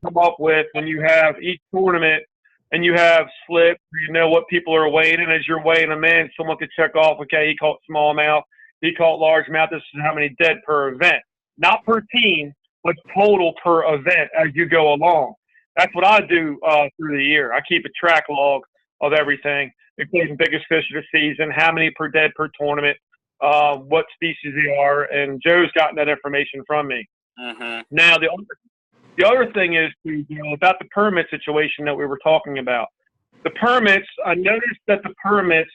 come up with when you have each tournament and you have slips, you know what people are weighing, and as you're weighing them in, someone could check off, okay, he caught small amount, he caught large amount, this is how many dead per event. Not per team, but total per event as you go along. That's what I do through the year. I keep a track log of everything, including biggest fish of the season, how many per dead per tournament, what species they are, and Joe's gotten that information from me. Now, the other thing is about the permit situation that we were talking about. The permits, I noticed that the permits,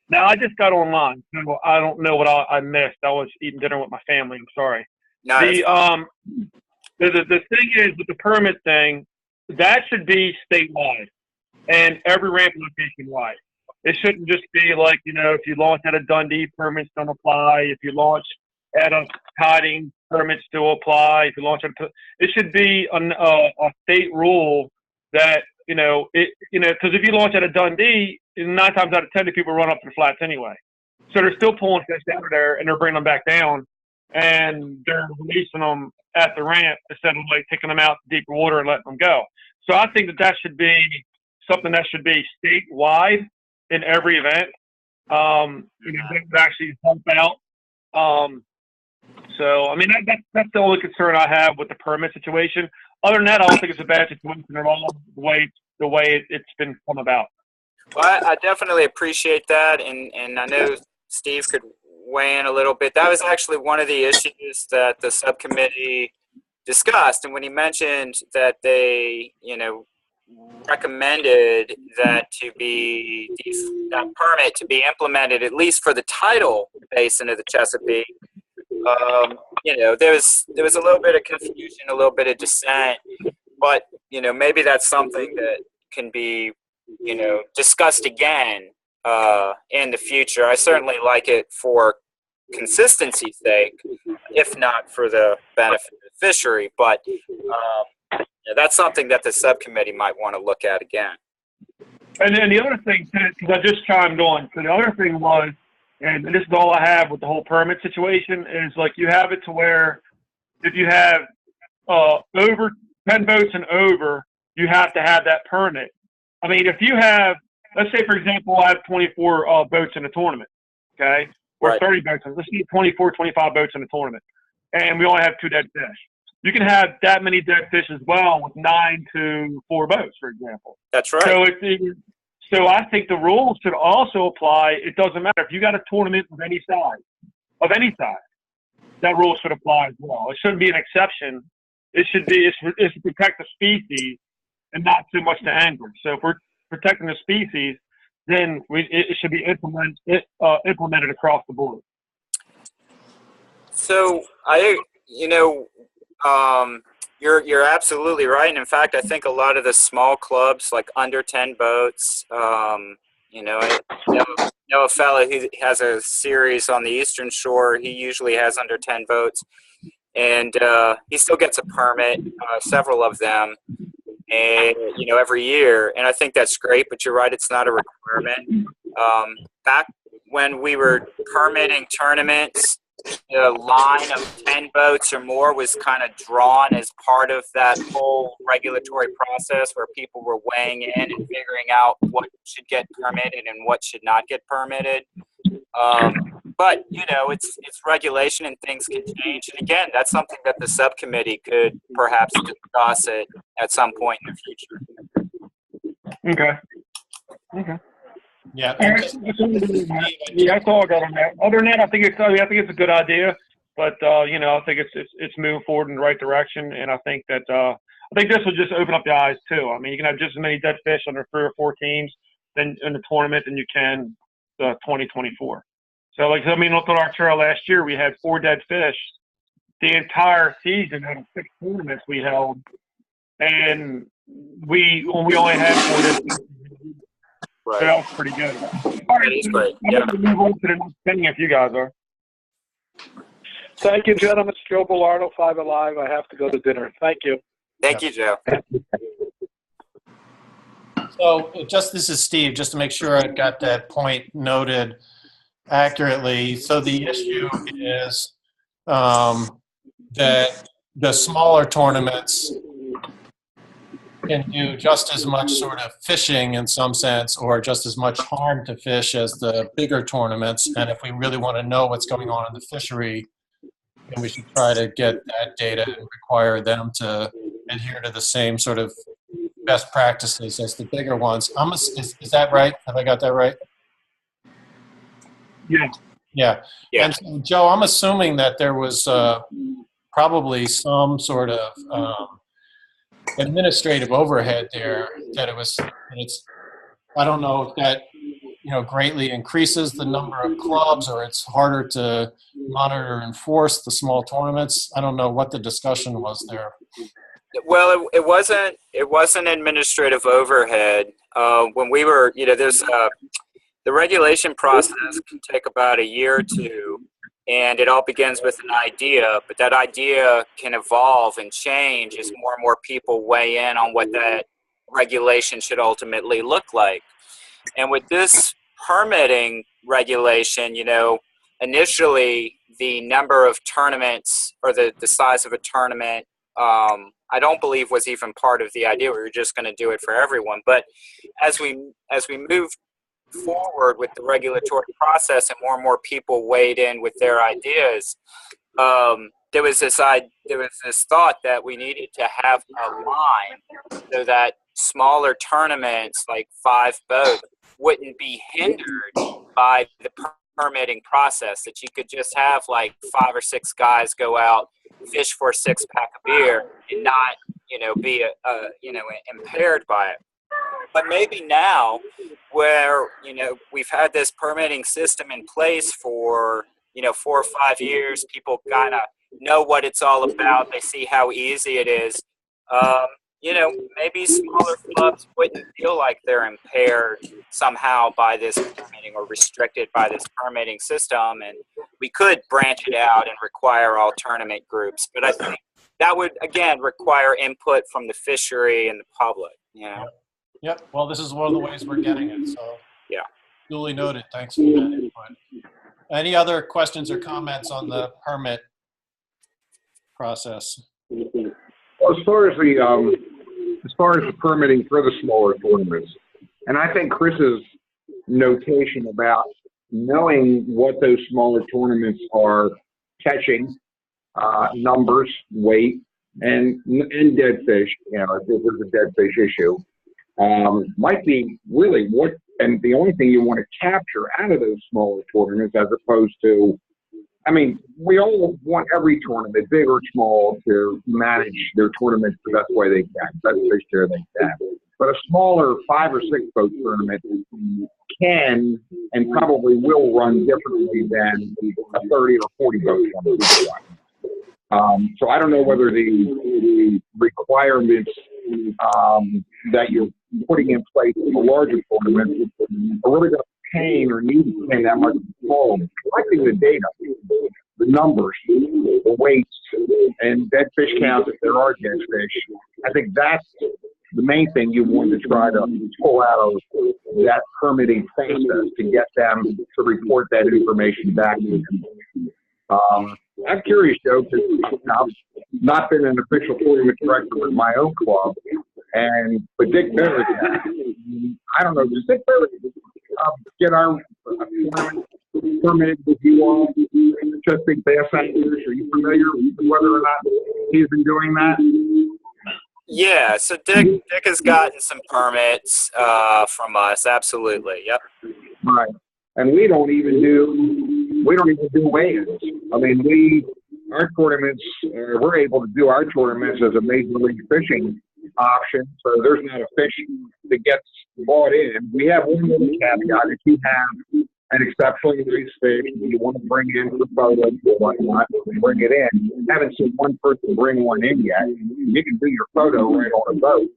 now I just got online, so I don't know what I missed. I was eating dinner with my family, I'm sorry. Nice. The thing is with the permit thing, that should be statewide and every ramp location wide. It shouldn't just be like, if you launch at a Dundee, permits don't apply. If you launch at a Tiding, permits still apply. If you launch at it should be a state rule that, because if you launch at a Dundee, 9 times out of 10, the people run up to the flats anyway. So they're still pulling fish out of there and they're bringing them back down and they're releasing them at the ramp instead of like taking them out to deeper water and letting them go. So I think that should be something that should be statewide in every event. That would actually help out. So, I mean, that's the only concern I have with the permit situation. Other than that, I don't think it's a bad situation at all, the way it's been come about. Well, I definitely appreciate that, and I know Steve could weigh in a little bit. That was actually one of the issues that the subcommittee discussed, and when he mentioned that they, recommended that that permit to be implemented at least for the tidal basin of the Chesapeake. There was a little bit of confusion, a little bit of dissent, but maybe that's something that can be discussed again in the future. I certainly like it for consistency's sake, if not for the benefit of the fishery, but that's something that the subcommittee might want to look at again. And then the other thing, because I just chimed on, so the other thing was, and this is all I have with the whole permit situation, is like you have it to where if you have over 10 boats and over, you have to have that permit. I mean, if you have, let's say, for example, I have 24 boats in a tournament, okay? Or Right. 30 boats. Let's say 24, 25 boats in a tournament. And we only have 2 dead fish. You can have that many dead fish as well with 9 to 4 boats, for example. That's right. So I think the rules should also apply. It doesn't matter if you got a tournament of any size, that rule should apply as well. It shouldn't be an exception. It should be it's to protect the species and not too much the angler. So if we're protecting the species, then it should be implemented across the board. So you're absolutely right. And in fact, I think a lot of the small clubs, like under 10 boats, I know a fellow who has a series on the Eastern Shore. He usually has under 10 boats, and he still gets a permit, several of them, and every year. And I think that's great. But you're right; it's not a requirement. Back when we were permitting tournaments, the line of 10 boats or more was kind of drawn as part of that whole regulatory process where people were weighing in and figuring out what should get permitted and what should not get permitted. But, it's regulation and things can change. And again, that's something that the subcommittee could perhaps discuss at some point in the future. Okay. Yeah. That's all I got on that. Other than that, I think it's a good idea, but I think it's moving forward in the right direction, and I think that this will just open up the eyes too. I mean, you can have just as many dead fish under 3 or 4 teams in the tournament than you can 2024. So, look at our trail last year. We had 4 dead fish the entire season out of 6 tournaments we held, and we only had 4 dead fish. Right. So that was pretty good. All right, is great. I'm going to move on to the next thing if you guys are. Thank you, gentlemen. It's Joe Bellardo, 5 Alive. I have to go to dinner. Thank you. Thank you, Joe. So this is Steve, just to make sure I got that point noted accurately. So the issue is that the smaller tournaments can do just as much sort of fishing in some sense, or just as much harm to fish as the bigger tournaments. And if we really want to know what's going on in the fishery, then we should try to get that data and require them to adhere to the same sort of best practices as the bigger ones. Is that right? Have I got that right? Yeah. Yeah. Yeah. And so, Joe, I'm assuming that there was probably some sort of administrative overhead there, that I don't know if that, greatly increases the number of clubs, or it's harder to monitor and enforce the small tournaments. I don't know what the discussion was there. Well, it wasn't administrative overhead. When we were, there's the regulation process can take about a year or two, and it all begins with an idea, but that idea can evolve and change as more and more people weigh in on what that regulation should ultimately look like. And with this permitting regulation, initially the number of tournaments, or the size of a tournament, I don't believe was even part of the idea. We were just going to do it for everyone. But as we moved forward with the regulatory process and more people weighed in with their ideas, there was this thought that we needed to have a line so that smaller tournaments, like 5 boats, wouldn't be hindered by the permitting process, that you could just have like 5 or 6 guys go out, fish for a 6-pack of beer, and not, be impaired by it. But maybe now, where, we've had this permitting system in place for, 4 or 5 years, people kind of know what it's all about, they see how easy it is, maybe smaller clubs wouldn't feel like they're impaired somehow by this permitting, or restricted by this permitting system, and we could branch it out and require all tournament groups. But I think that would, again, require input from the fishery and the public. Yep. Well, this is one of the ways we're getting it. So yeah, duly noted. Thanks for that input. Any other questions or comments on the permit process? Well, as far as the permitting for the smaller tournaments, and I think Chris's notation about knowing what those smaller tournaments are catching, numbers, weight, and dead fish, if there's a dead fish issue, might be really and the only thing you want to capture out of those smaller tournaments, as opposed to, we all want every tournament, big or small, to manage their tournaments the best way they can, best fish share they can. But a smaller 5 or 6 boat tournament can and probably will run differently than a 30 or 40 boat tournament. So I don't know whether the requirements that you're putting in place in the larger tournaments are really going to pain or need to pay that much for collecting the data, the numbers, the weights, and dead fish counts if there are dead fish. I think that's the main thing you want to try to pull out of that permitting process, to get them to report that information back to you. I'm curious, Joe, because I've not been an official tournament director with my own club, but Dick Beveridge, I don't know, does Dick Beveridge get our tournament permitted with you all, Chesapeake Bass Anglers? Are you familiar with whether or not he's been doing that? Yeah, so Dick has gotten some permits from us, absolutely, yep. Right, and we don't even do weigh-ins. Our tournaments, we're able to do our tournaments as a major league fishing option, so there's not a fish that gets bought in. We have one little caveat: if you have an exceptionally nice fish that you want to bring in for photos or whatnot, bring it in. Haven't seen one person bring one in yet. You can do your photo right on a boat.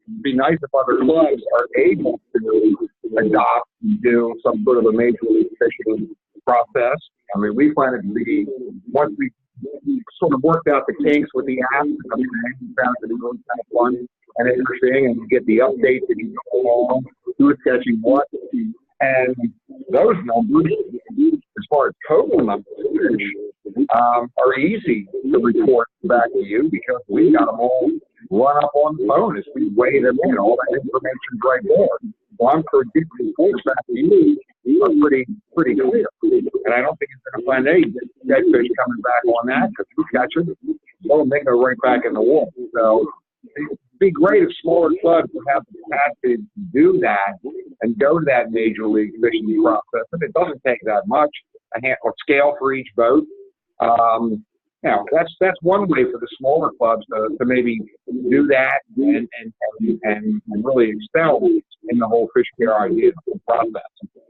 It'd be nice if other clubs are able to adopt and do some sort of a major league fishing process. We find it to be, once we sort of worked out the kinks with the app, we found it to be really kind of fun and interesting, and you get the updates as you go along, who's catching what. And those numbers, as far as total numbers, are easy to report back to you, because we got them all run up on the phone as we weigh them in. All that information's right there. So I'm sure people reports back to you are pretty clear. And I don't think you're going to find any dead fish coming back on that, because we catch them, well, they go right back in the water. So it'd be great if smaller clubs would have the capacity to do that and go to that major league fishing process. And it doesn't take that much, or scale for each boat. You know, that's one way for the smaller clubs to maybe do that and really excel in the whole fish care idea process.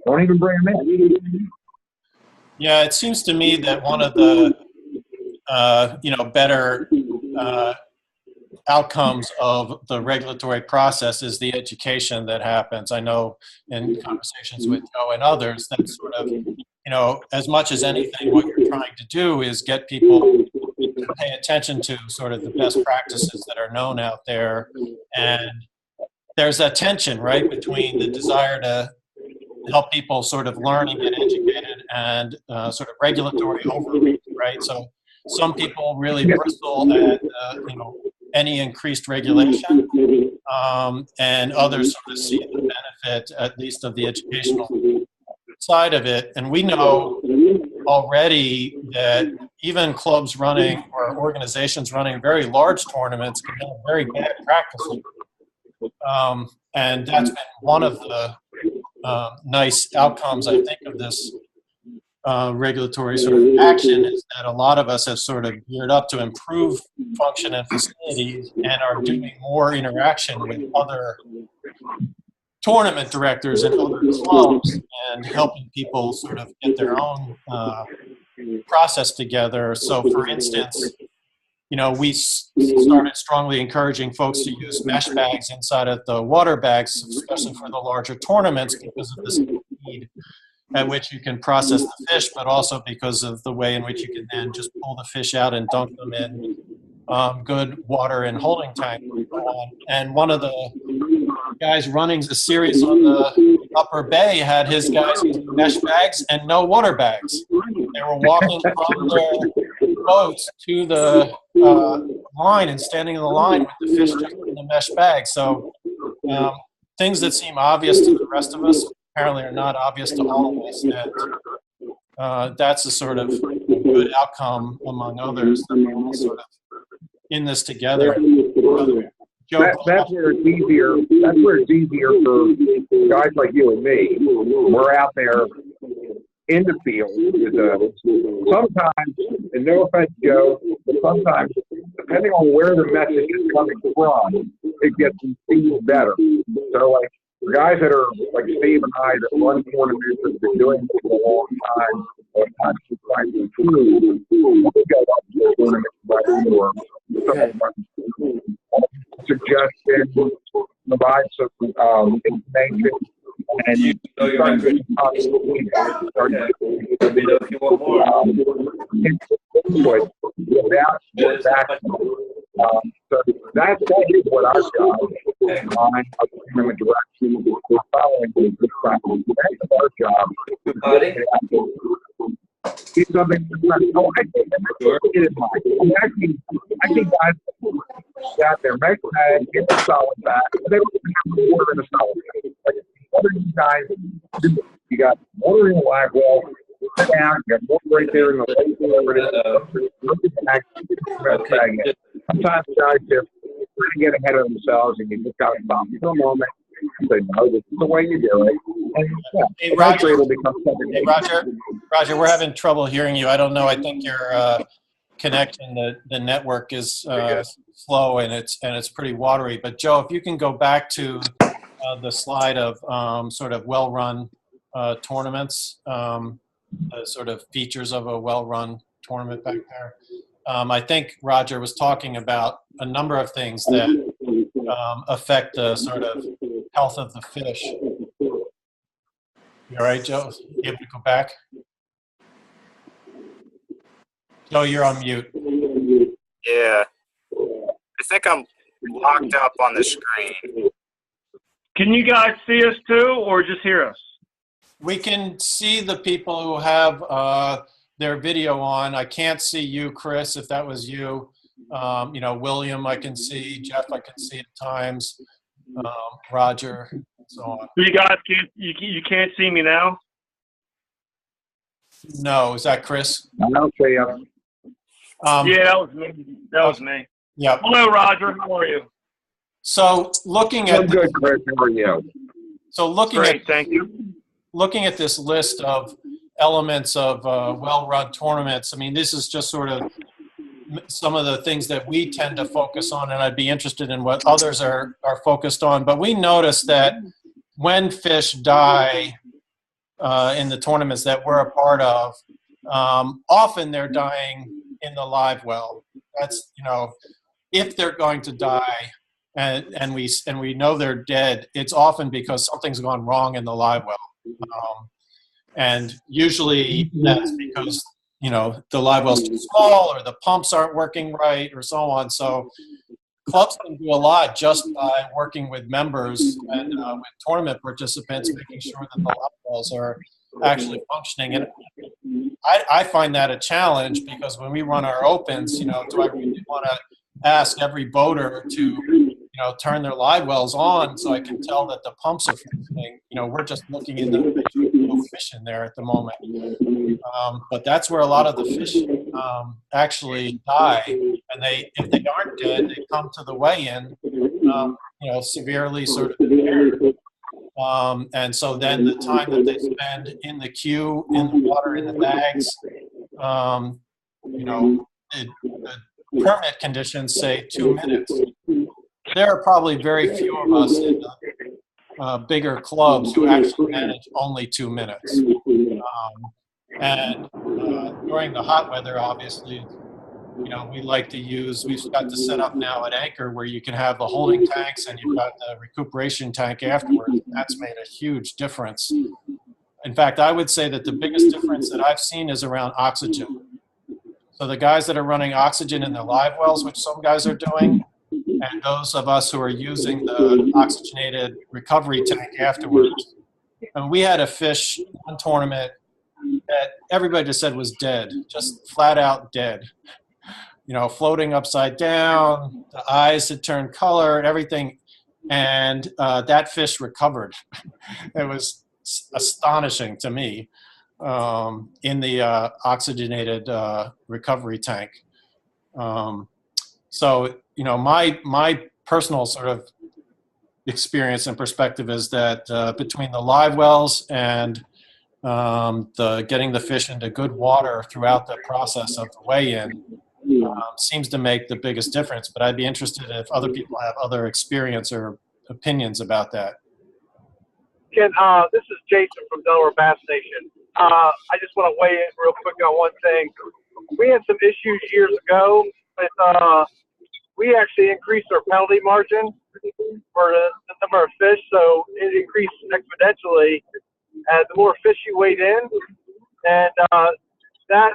Don't even bring them in. Yeah, it seems to me that one of the better outcomes of the regulatory process is the education that happens. I know in conversations with Joe and others that sort of, as much as anything, what you're trying to do is get people to pay attention to sort of the best practices that are known out there. And there's that tension, right, between the desire to help people sort of learn and get educated and sort of regulatory overreach, right? So some people really bristle at, any increased regulation, and others sort of see the benefit, at least of the educational side of it. And we know already that even clubs running or organizations running very large tournaments can have very bad practices. And that's been one of the nice outcomes, I think, of this regulatory sort of action, is that a lot of us have sort of geared up to improve function and facilities and are doing more interaction with other tournament directors and other clubs and helping people sort of get their own process together. So, for instance, we started strongly encouraging folks to use mesh bags inside of the water bags, especially for the larger tournaments, because of the speed at which you can process the fish, but also because of the way in which you can then just pull the fish out and dunk them in good water and holding tank. And one of the guys running the series on the Upper Bay had his guys using mesh bags and no water bags. They were walking from their boats to the line and standing in the line with the fish just in the mesh bag. So things that seem obvious to the rest of us apparently are not obvious to all of us. That that's a sort of good outcome among others, that we're all sort of in this together. That's where it's easier. That's where it's easier for guys like you and me. We're out there in the field. Sometimes, and no offense, Joe, but sometimes, depending on where the message is coming from, it gets received better. So, like, for guys that are like Steve and I that run tournaments and have been doing this for a long time, or actually trying to improve, we go up to the tournament or suggestions, provide some information, and you start to input without that. So that is what our job is. Our tournament direction, we're following the good practice. That's our job. It's something no, I think it is mine. I think guys out there make bag, get the solid back. They don't even have the water in the solid bag. Like, what are you guys doing? You got water in the live well, sit down, you got water right there in the lake, whatever it is. Look at the bag. Sometimes guys just try to get ahead of themselves, and you just got to stop for a moment and say, no, this is the way you do it. And Hey, Roger, it'll become something. Hey, Roger, we're having trouble hearing you. I don't know. I think your connection, the network is slow and it's pretty watery. But Joe, if you can go back to the slide of sort of well-run tournaments, the sort of features of a well-run tournament back there. I think Roger was talking about a number of things that affect the sort of health of the fish. You all right, Joe? You able to go back? Joe, you're on mute. Yeah. I think I'm locked up on the screen. Can you guys see us too, or just hear us? We can see the people who have their video on. I can't see you, Chris, if that was you. William I can see, Jeff I can see at times, Roger, and so on. You guys can't see me now? No, is that Chris? I'll say Yeah, that was me. That was me. Yeah. Hello, Roger. How are you? So looking I'm at good, Chris. How are you? Great, thank you. Looking at this list of elements of well-run tournaments, I mean, this is just sort of some of the things that we tend to focus on, and I'd be interested in what others are focused on. But we notice that when fish die in the tournaments that we're a part of, often they're dying in the live well. That's, if they're going to die and we know they're dead, it's often because something's gone wrong in the live well. And usually that's because, the live well's too small or the pumps aren't working right or so on. So clubs can do a lot just by working with members and with tournament participants, making sure that the live wells are actually functioning. And I find that a challenge because when we run our opens, do I really want to ask every boater to, turn their live wells on so I can tell that the pumps are functioning? We're just looking into no fish in there at the moment. But that's where a lot of the fish actually die. And if they aren't dead, they come to the weigh-in, severely sort of impaired. And so then the time that they spend in the queue, in the water, in the bags, the permit conditions say 2 minutes. There are probably very few of us in the bigger clubs who actually manage only 2 minutes. And during the hot weather, obviously, we like to we've got the setup now at Anchor where you can have the holding tanks and you've got the recuperation tank afterwards. That's made a huge difference. In fact, I would say that the biggest difference that I've seen is around oxygen. So the guys that are running oxygen in their live wells, which some guys are doing, and those of us who are using the oxygenated recovery tank afterwards. And we had a fish, one tournament, that everybody just said was dead, just flat out dead. Floating upside down, the eyes had turned color and everything. And that fish recovered. It was astonishing to me in the oxygenated recovery tank. So, my personal sort of experience and perspective is that between the live wells and getting the fish into good water throughout the process of the weigh-in seems to make the biggest difference. But I'd be interested if other people have other experience or opinions about that. Ken, this is Jason from Delaware Bass Station. I just want to weigh in real quick on one thing. We had some issues years ago with we actually increased our penalty margin for the number of fish, so it increased exponentially as the more fish you weighed in, and that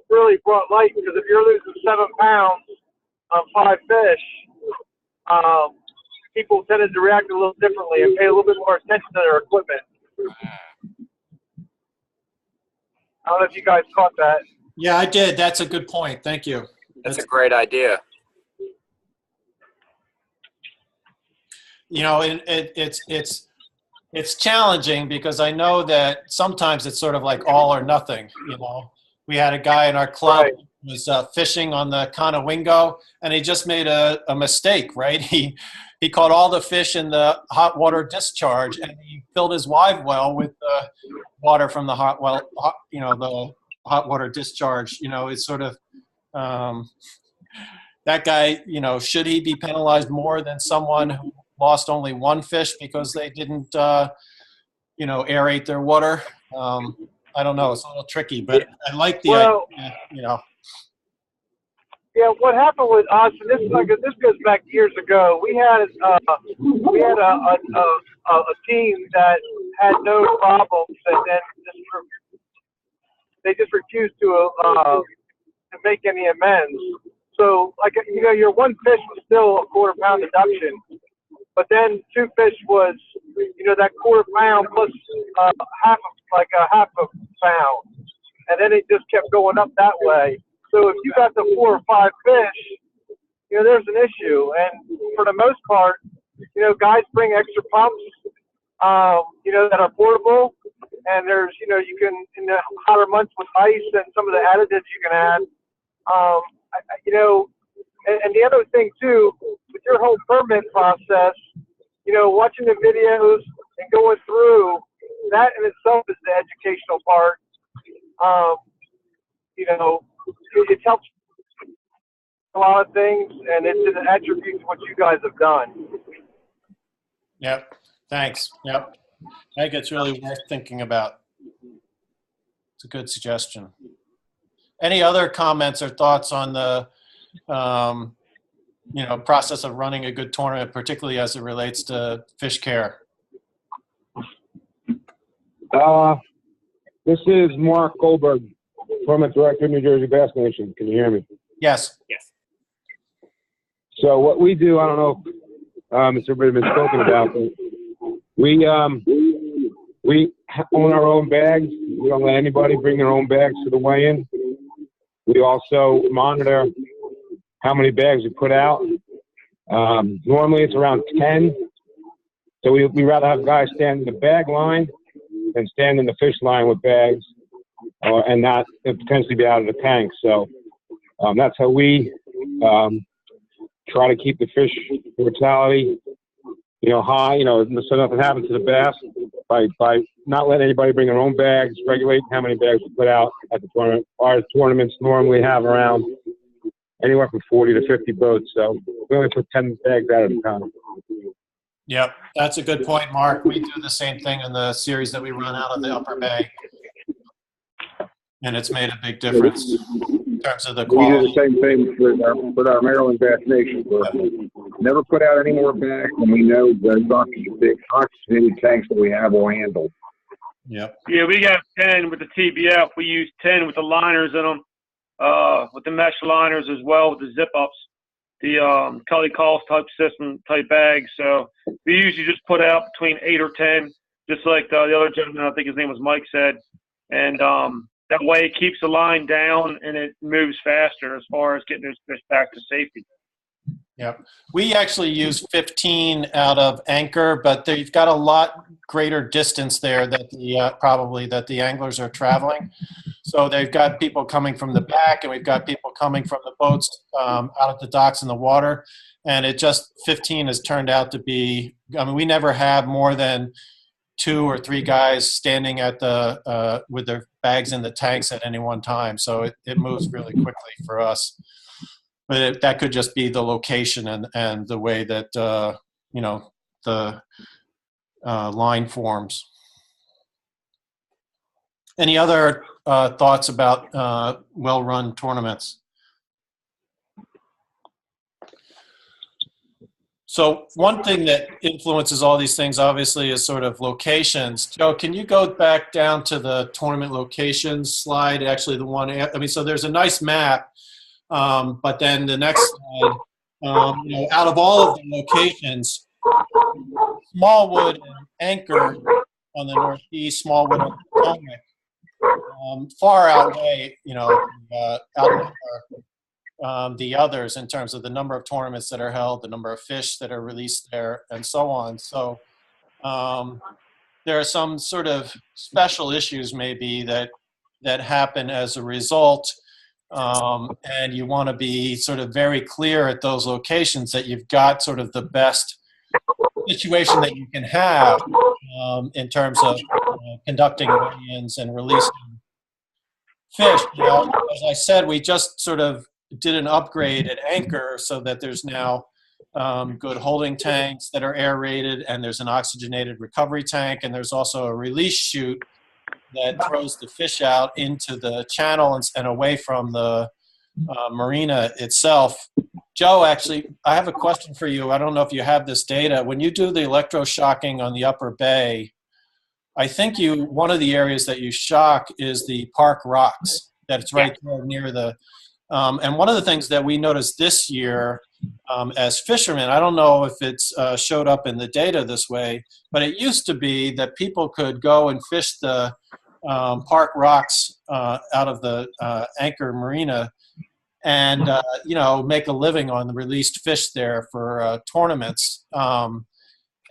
really brought light, because if you're losing 7 pounds on 5 fish, people tended to react a little differently and pay a little bit more attention to their equipment. I don't know if you guys caught that. Yeah, I did. That's a good point. Thank you. That's a great idea. It's challenging because I know that sometimes it's sort of like all or nothing. We had a guy in our club who was fishing on the Conowingo, and he just made a mistake, right? He caught all the fish in the hot water discharge, and he filled his live well with the water from the hot water discharge. It's sort of that guy. Should he be penalized more than someone who lost only 1 fish because they didn't, aerate their water? I don't know. It's a little tricky, but I like the idea, Yeah, what happened with us, and this goes back years ago. We had a team that had no problems, and then they just refused to make any amends. So, your 1 fish was still a quarter-pound deduction, but then 2 fish was, that quarter-pound plus half a pound, and then it just kept going up that way. So if you got the 4 or 5 fish, there's an issue. And for the most part, guys bring extra pumps, that are portable. And there's, you can, in the hotter months with ice and some of the additives you can add, and the other thing too, with your whole permit process, watching the videos and going through, that in itself is the educational part. It helps a lot of things, and it's an attribute to what you guys have done. Yep. Thanks. Yep. I think it's really worth thinking about. It's a good suggestion. Any other comments or thoughts on the, process of running a good tournament, particularly as it relates to fish care? This is Mark Goldberg, Tournament Director, New Jersey Bass Nation. Can you hear me? Yes. Yes. So what we do, I don't know if it's already been spoken about, but we own our own bags. We don't let anybody bring their own bags to the weigh-in. We also monitor how many bags we put out. Normally it's around 10. So we rather have guys stand in the bag line than stand in the fish line with bags and not potentially be out of the tank. So that's how we try to keep the fish mortality, high, so nothing happens to the bass by not letting anybody bring their own bags, regulating how many bags we put out at the tournament. Our tournaments normally have around anywhere from 40 to 50 boats, so we only put 10 bags out at a time. Yep, that's a good point, Mark. We do the same thing in the series that we run out of the Upper Bay, and it's made a big difference in terms of the quality. We do the same thing with our Maryland Bass Nation. We never put out any more bags than we know the oxygen tanks that we have will handle. Yep. Yeah, we got 10 with the TBF. We use 10 with the liners in them, with the mesh liners as well, with the zip-ups, the Cully Calls type system type bags. So we usually just put out between 8 or 10, just like the other gentleman, I think his name was Mike, said. And that way it keeps the line down and it moves faster as far as getting those fish back to safety. Yep. We actually use 15 out of anchor, but they've got a lot greater distance there that probably the anglers are traveling. So they've got people coming from the back, and we've got people coming from the boats out of the docks in the water. And 15 has turned out to be, we never have more than 2 or 3 guys standing at the with their bags in the tanks at any one time. So it moves really quickly for us. But that could just be the location and the way that, the line forms. Any other thoughts about well-run tournaments? So one thing that influences all these things, obviously, is sort of locations. Joe, can you go back down to the tournament locations slide? Actually, the one, so there's a nice map. But then the next slide, out of all of the locations, Smallwood and Anchor on the northeast, Smallwood on the Potomac, far outweigh, outnumber the others in terms of the number of tournaments that are held, the number of fish that are released there, and so on. So there are some sort of special issues maybe that happen as a result. And you want to be sort of very clear at those locations that you've got sort of the best situation that you can have in terms of conducting weigh-ins and releasing fish. Now, as I said, we just sort of did an upgrade at Anchor so that there's now good holding tanks that are aerated, and there's an oxygenated recovery tank, and there's also a release chute that throws the fish out into the channel and away from the marina itself. Joe, actually, I have a question for you. I don't know if you have this data. When you do the electroshocking on the Upper Bay, I think one of the areas that you shock is the Park Rocks. That's right there near the and one of the things that we noticed this year as fishermen, I don't know if it's showed up in the data this way, but it used to be that people could go and fish the Park Rocks out of the Anchor Marina, and you know, make a living on the released fish there for tournaments.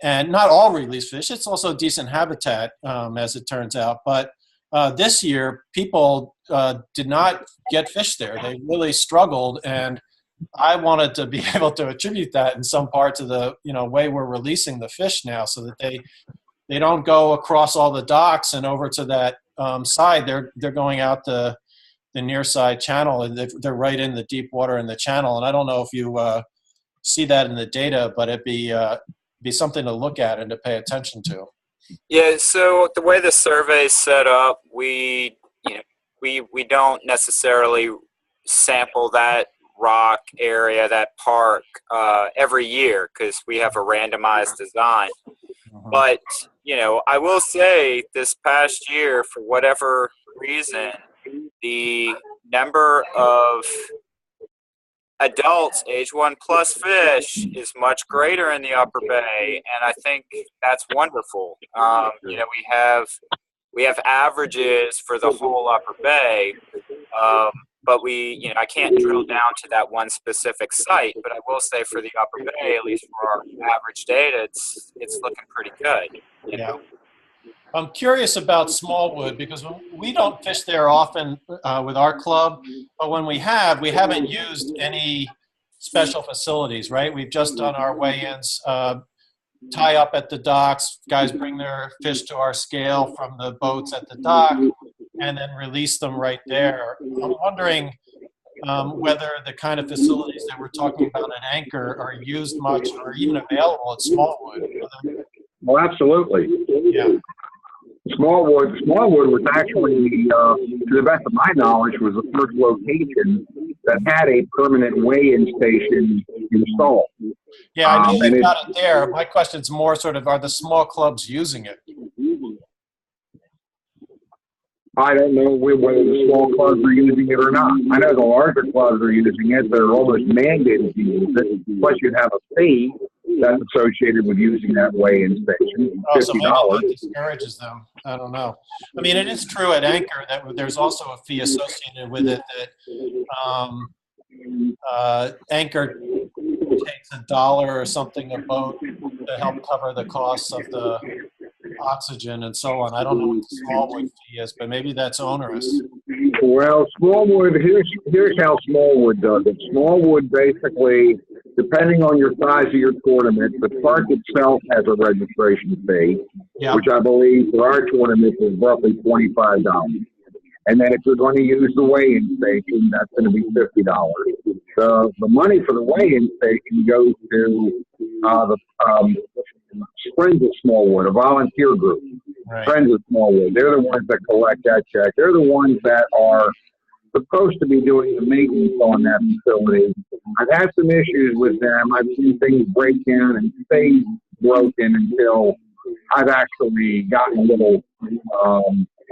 And not all released fish; it's also decent habitat, as it turns out. But this year, people did not get fish there. They really struggled, and I wanted to be able to attribute that in some part to the, you know, way we're releasing the fish now, so that they don't go across all the docks and over to that side. They're going out the near side channel, and they're right in the deep water in the channel. And I don't know if you see that in the data, but it'd be something to look at and to pay attention to. Yeah. So the way the survey is set up, we don't necessarily sample that rock area, that park, every year, because we have a randomized design. But, you know, I will say this past year, for whatever reason, the number of adults age 1+ fish is much greater in the Upper Bay, and I think that's wonderful. You know, we have averages for the whole Upper Bay, but you know, I can't drill down to that one specific site. But I will say for the Upper Bay, at least for our average data, it's looking pretty good. You know? I'm curious about Smallwood, because we don't fish there often with our club, but when we haven't used any special facilities, right? We've just done our weigh-ins, tie up at the docks, guys bring their fish to our scale from the boats at the dock, and then release them right there. I'm wondering whether the kind of facilities that we're talking about at Anchor are used much or even available at Smallwood. Well, absolutely. Yeah. Smallwood was actually, to the best of my knowledge, was the first location that had a permanent weigh-in station installed. Yeah, I know they've got it there. My question's more sort of, are the small clubs using it? I don't know whether the small clubs are using it or not. I know the larger clubs are using it. They're almost mandated to use it. Plus, you'd have a fee that's associated with using that weigh-in station. Oh, so maybe $50. that discourages them. I don't know. I mean, it is true at Anchor that there's also a fee associated with it that Anchor takes $1 or something a boat to help cover the costs of the oxygen and so on. I don't know what the Smallwood fee is, but maybe that's onerous. Well, Smallwood, here's how Smallwood does it. Smallwood basically, depending on your size of your tournament, the park itself has a registration fee, which I believe for our tournament is roughly $25. And then if you're going to use the weigh-in station, that's going to be $50. The money for the weigh-in station goes to the Friends of Smallwood, a volunteer group. Right. Friends of Smallwood. They're the ones that collect that check. They're the ones that are supposed to be doing the maintenance on that facility. I've had some issues with them. I've seen things break down and stay broken until I've actually gotten a little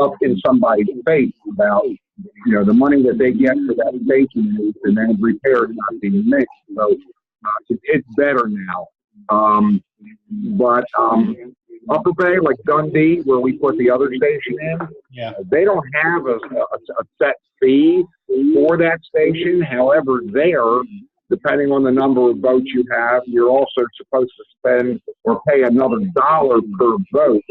up in somebody's face about, you know, the money that they get for that station and then repairs not being mixed. So it's better now. But Upper Bay, like Dundee, where we put the other station in, they don't have a set fee for that station. However, there, depending on the number of boats you have, you're also supposed to spend or pay another $1 per boat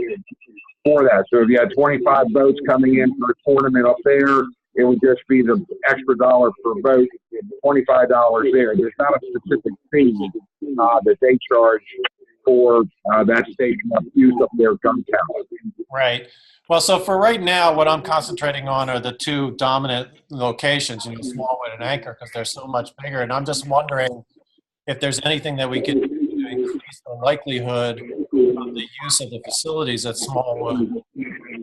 for that. So if you had 25 boats coming in for a tournament up there, it would just be the extra $1 per boat, $25 there. There's not a specific fee that they charge for that station use up their gun count. Right. Well, so for right now, what I'm concentrating on are the two dominant locations, you know, Smallwood and Anchor, because they're so much bigger. And I'm just wondering if there's anything that we could do to increase the likelihood of the use of the facilities at Smallwood.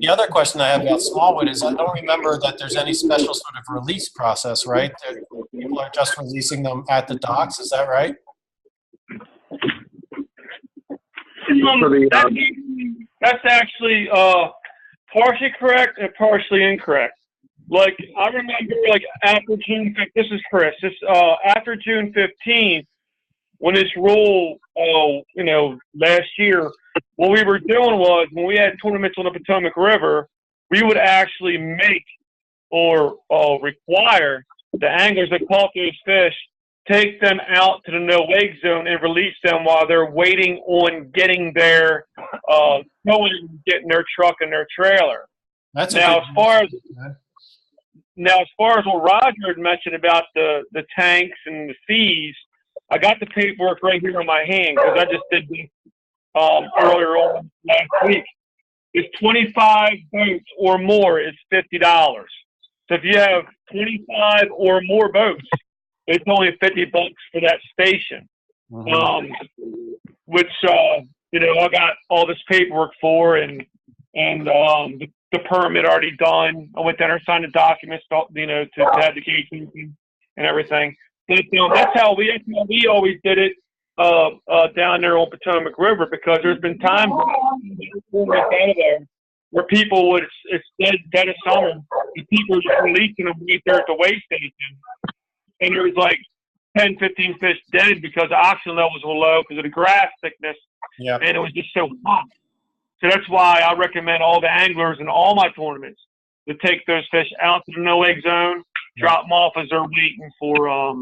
The other question I have about Smallwood is I don't remember that there's any special sort of release process, right? People are just releasing them at the docks. Is that right? That's actually partially correct and partially incorrect. Like, I remember, like, after June 15th, this is Chris, after June 15th, when this rule, you know, last year, what we were doing was, when we had tournaments on the Potomac River, we would actually make or require the anglers that caught those fish take them out to the no-wake zone and release them while they're waiting on getting their going and getting their truck and their trailer. That's Now, as far as what Roger had mentioned about the tanks and the fees, I got the paperwork right here in my hand because I just did this earlier on last week. It's 25 boats or more is $50. So if you have 25 or more boats, it's only $50 for that station. Which you know, I got all this paperwork for, and the permit already done. I went down there, signed the documents, you know, to have the gates open and everything. But that's how we always did it down there on Potomac River, because there's been times where people would, it's dead of summer, and people were just releasing them right there at the weigh station, and there was like 10, 15 fish dead because the oxygen levels were low because of the grass thickness, and it was just so hot. So that's why I recommend all the anglers in all my tournaments to take those fish out to the no-wake zone, drop them off as they're waiting for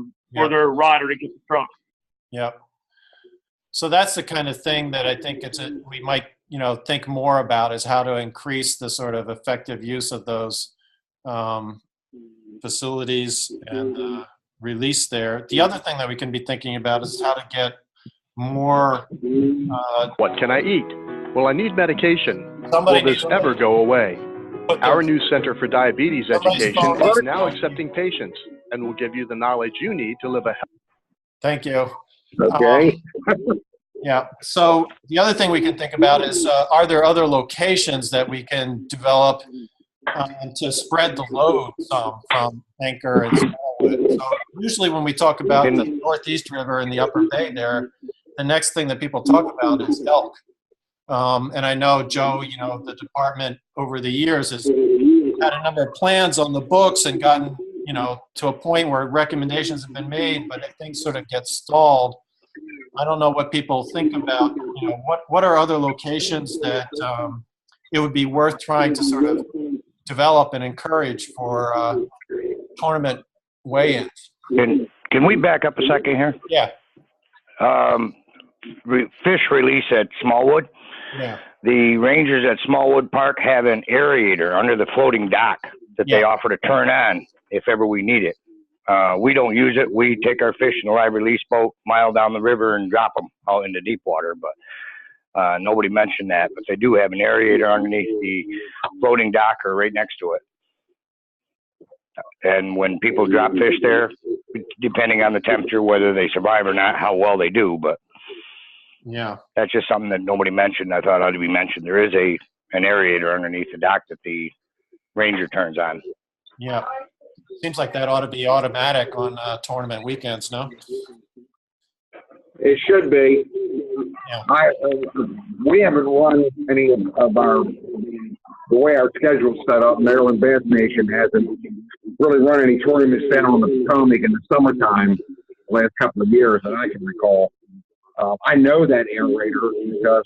their rider to get the truck. Yep. So that's the kind of thing that I think we might, you know, think more about, is how to increase the sort of effective use of those facilities and release there. The other thing that we can be thinking about is how to get more. What can I eat? Well, I need medication. Somebody Will this ever go away? Our new Center for Diabetes Education is now accepting patients and will give you the knowledge you need to live a healthy. Thank you. Okay. Yeah. So the other thing we can think about is, are there other locations that we can develop to spread the load some from Anchor and Smallwood? So usually when we talk about the Northeast River and the Upper Bay there, the next thing that people talk about is elk. And I know, Joe, you know, the department over the years has had a number of plans on the books and gotten, you know, to a point where recommendations have been made, but things sort of get stalled. I don't know what people think about, you know, what are other locations that it would be worth trying to sort of develop and encourage for tournament weigh-ins. Can we back up a second here? Yeah. Fish release at Smallwood. Yeah. The rangers at Smallwood Park have an aerator under the floating dock that they offer to turn on if ever we need it. We don't use it. We take our fish in a live release boat a mile down the river and drop them out into deep water. But nobody mentioned that. But they do have an aerator underneath the floating dock or right next to it. And when people drop fish there, depending on the temperature, whether they survive or not, how well they do. But yeah, that's just something that nobody mentioned. I thought ought to be mentioned. There is an aerator underneath the dock that the ranger turns on. Yeah. Seems like that ought to be automatic on tournament weekends, no? It should be. Yeah. We haven't run any of the way our schedule's set up. Maryland Bass Nation hasn't really run any tournaments down on the Potomac in the summertime the last couple of years that I can recall. I know that aerator because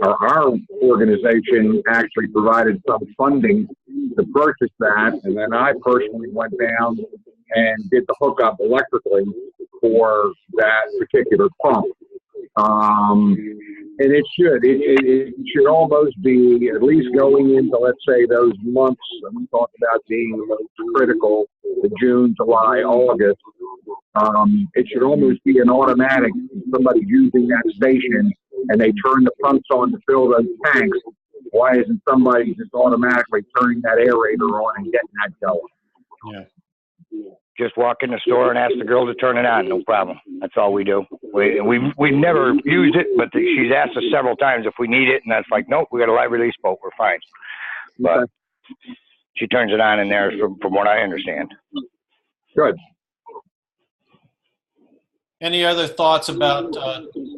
our organization actually provided some funding to purchase that, and then I personally went down and did the hookup electrically for that particular pump. And it should almost be at least going into, let's say, those months that we talked about being the most critical, the June, July, August. It should almost be an automatic. Somebody using that station and they turn the pumps on to fill those tanks. Why isn't somebody just automatically turning that aerator on and getting that going? Yeah. Just walk in the store and ask the girl to turn it on. No problem. That's all we do. We've never used it, but she's asked us several times if we need it, and that's like, nope, we got a live release boat. We're fine. But she turns it on in there from what I understand. Good. Any other thoughts about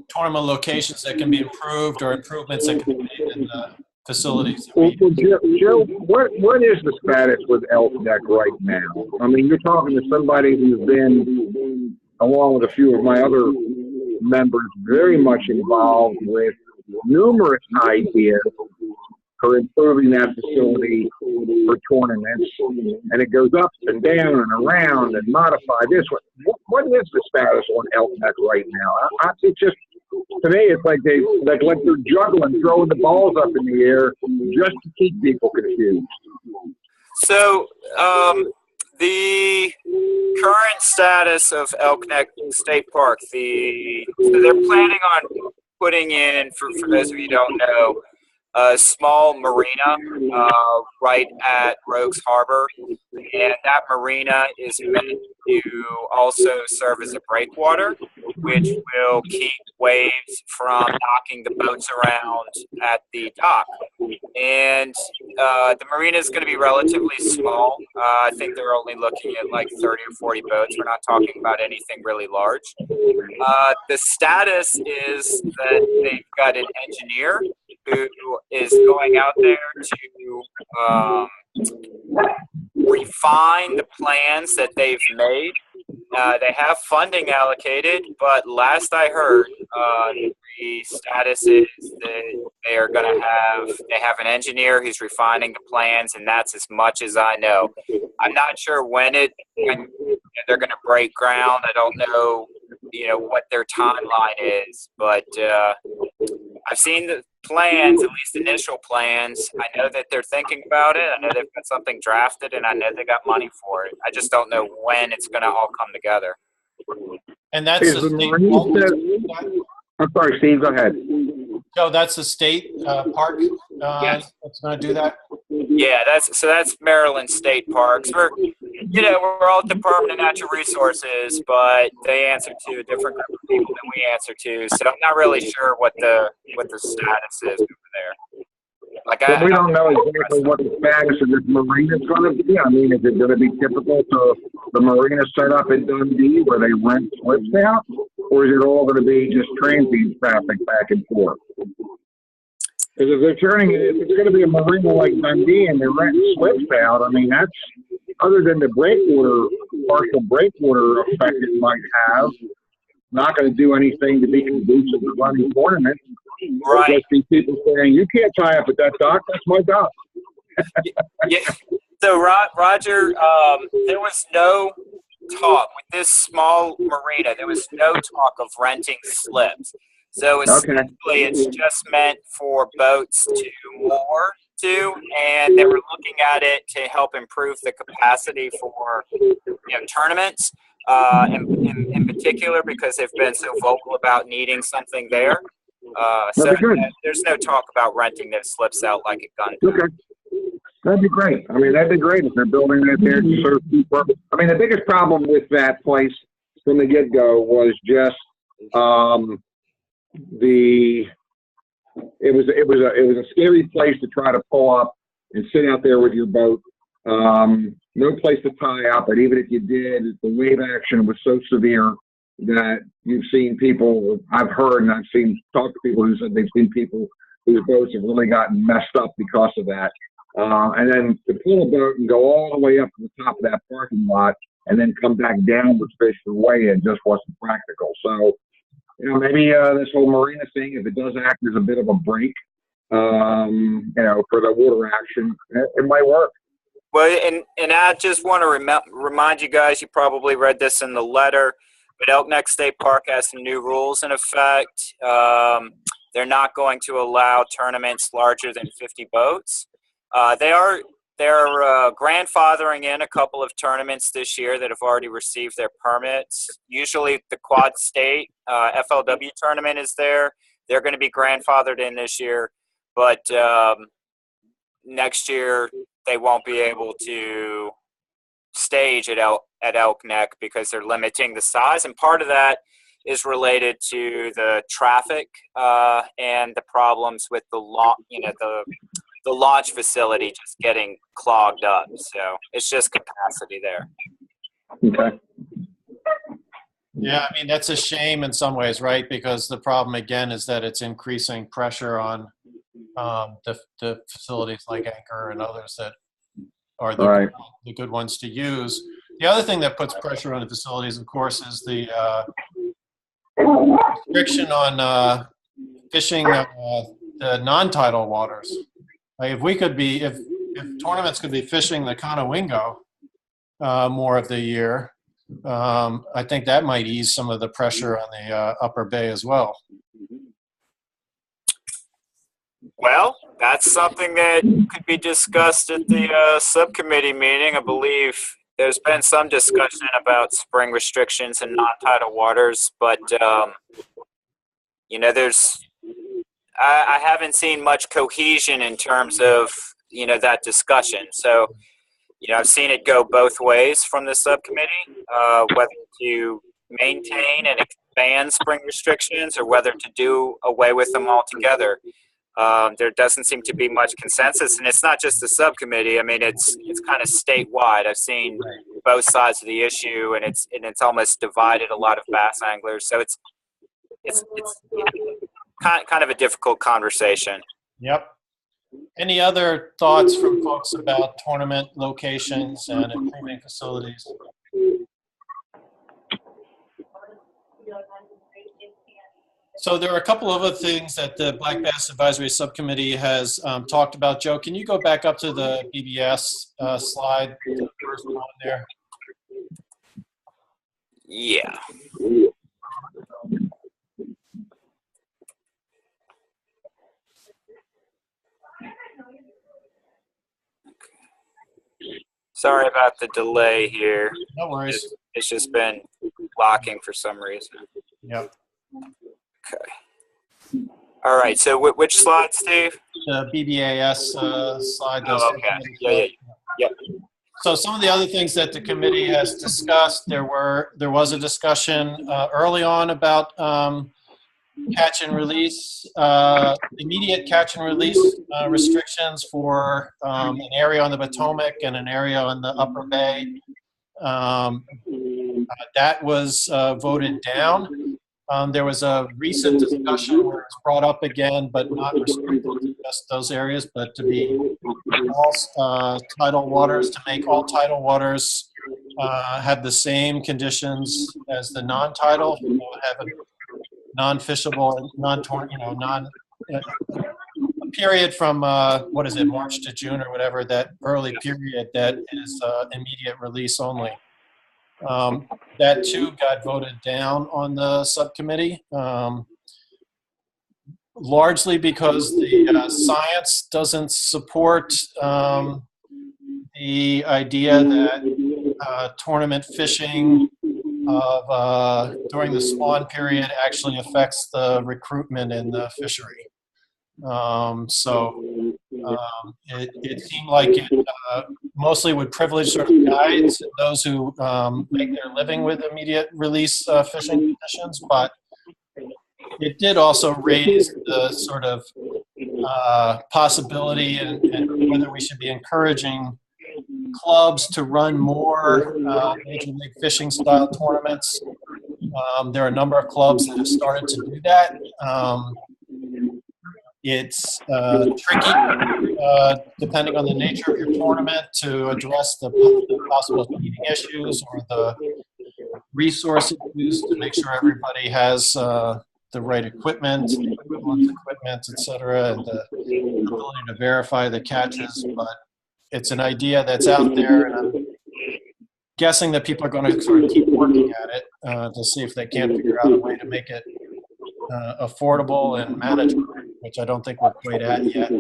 tournament locations that can be improved or improvements that can be made in the facilities? Well, Joe, what is the status with Elk Neck right now? I mean, you're talking to somebody who's been, along with a few of my other members, very much involved with numerous ideas for improving that facility for tournaments, and it goes up and down and around and modified this. What is the status on Elk Neck right now? It's just, to me, it's like they're juggling, throwing the balls up in the air just to keep people confused. So, the current status of Elk Neck State Park, so they're planning on putting in, for those of you who don't know, a small marina right at Rogues Harbor, and that marina is meant to also serve as a breakwater, which will keep waves from knocking the boats around at the dock. And the marina is going to be relatively small. I think they're only looking at like 30 or 40 boats. We're not talking about anything really large. The status is that they've got an engineer who is going out there to refine the plans that they've made. They have funding allocated, but last I heard, the status is that they have an engineer who's refining the plans, and that's as much as I know. I'm not sure when they're going to break ground. I don't know, what their timeline is, but I've seen the plans, at least initial plans. I know that they're thinking about it. I know they've got something drafted, and I know they got money for it. I just don't know when it's going to all come together. And that's the state. I'm sorry, Steve, go ahead. So that's the state park Yes. that's going to do that? Yeah, that's Maryland State Parks. We're all Department of Natural Resources, but they answer to a different group of people than we answer to. So I'm not really sure what the status is over there. We don't know exactly what the status of this marina is going to be. I mean, is it going to be typical to the marina set up in Dundee where they rent slips out, or is it all going to be just transient traffic back and forth? Because if it's going to be a marina like Dundee and they're renting slips out, I mean, that's, other than the partial breakwater effect it might have, not going to do anything to be conducive to running tournaments. Right. Just be people saying, you can't tie up at that dock, that's my dock. Yeah. So, Roger, there was no talk with this small marina. There was no talk of renting slips. So essentially, it's just meant for boats to moor to, and they were looking at it to help improve the capacity for tournaments, in particular because they've been so vocal about needing something there. So there's no talk about renting those slips out like a gun. Okay. That'd be great. I mean, that'd be great if they're building that there to serve people. I mean, the biggest problem with that place from the get-go was just it was a scary place to try to pull up and sit out there with your boat. No place to tie up, but even if you did, the wave action was so severe that you've seen people, I've heard and I've talked to people who said they've seen people whose boats have really gotten messed up because of that. And then to pull a boat and go all the way up to the top of that parking lot and then come back down with fish the way in just wasn't practical. So, maybe this whole marina thing, if it does act as a bit of a break, for the water action, it might work. Well, and I just want to remind you guys, you probably read this in the letter, but Elk Neck State Park has some new rules in effect. They're not going to allow tournaments larger than 50 boats. They're grandfathering in a couple of tournaments this year that have already received their permits. Usually the Quad State FLW tournament is there. They're going to be grandfathered in this year, but next year they won't be able to stage at Elk Neck because they're limiting the size, and part of that is related to the traffic and the problems with the launch facility just getting clogged up. So it's just capacity there. Okay. Yeah, I mean, that's a shame in some ways, right? Because the problem, again, is that it's increasing pressure on the facilities like Anchor and others that are the good ones to use. The other thing that puts pressure on the facilities, of course, is the restriction on fishing the non-tidal waters. Like if if tournaments could be fishing the Conowingo more of the year, I think that might ease some of the pressure on the Upper Bay as well. Well, that's something that could be discussed at the subcommittee meeting. I believe there's been some discussion about spring restrictions in non-tidal waters, but you know, I haven't seen much cohesion in terms of, you know, that discussion. So, you know, I've seen it go both ways from the subcommittee, whether to maintain and expand spring restrictions or whether to do away with them altogether. There doesn't seem to be much consensus, and it's not just the subcommittee. I mean, it's kind of statewide. I've seen both sides of the issue, and it's almost divided a lot of bass anglers. So it's kind of a difficult conversation. Yep. Any other thoughts from folks about tournament locations and improving facilities? So there are a couple of other things that the Black Bass Advisory Subcommittee has talked about. Joe, can you go back up to the BBS slide, the first one there? Yeah. Sorry about the delay here. No worries. It's just been locking for some reason. Yep. Okay. All right. So which slide, Steve? The BBAS slide. Oh, okay. Yeah. Yep. So some of the other things that the committee has discussed, there was a discussion early on about catch and release, immediate catch and release restrictions for an area on the Potomac and an area on the Upper Bay. That was voted down. There was a recent discussion where it's brought up again, but not restricted to just those areas, but to be all tidal waters, to make all tidal waters have the same conditions as the non-tidal, have a non-fishable, a period from what is it, March to June or whatever, that early period that is immediate release only. That too got voted down on the subcommittee, largely because the science doesn't support the idea that tournament fishing during the spawn period actually affects the recruitment in the fishery. It seemed like it mostly would privilege sort of guides, those who make their living with immediate release fishing conditions, but it did also raise the sort of possibility and whether we should be encouraging clubs to run more Major League Fishing style tournaments. There are a number of clubs that have started to do that. It's tricky, depending on the nature of your tournament, to address the possible heating issues or the resource issues to make sure everybody has the right equipment, et cetera, and the ability to verify the catches. But it's an idea that's out there, and I'm guessing that people are going to sort of keep working at it to see if they can't figure out a way to make it affordable and manageable, which I don't think we're quite at yet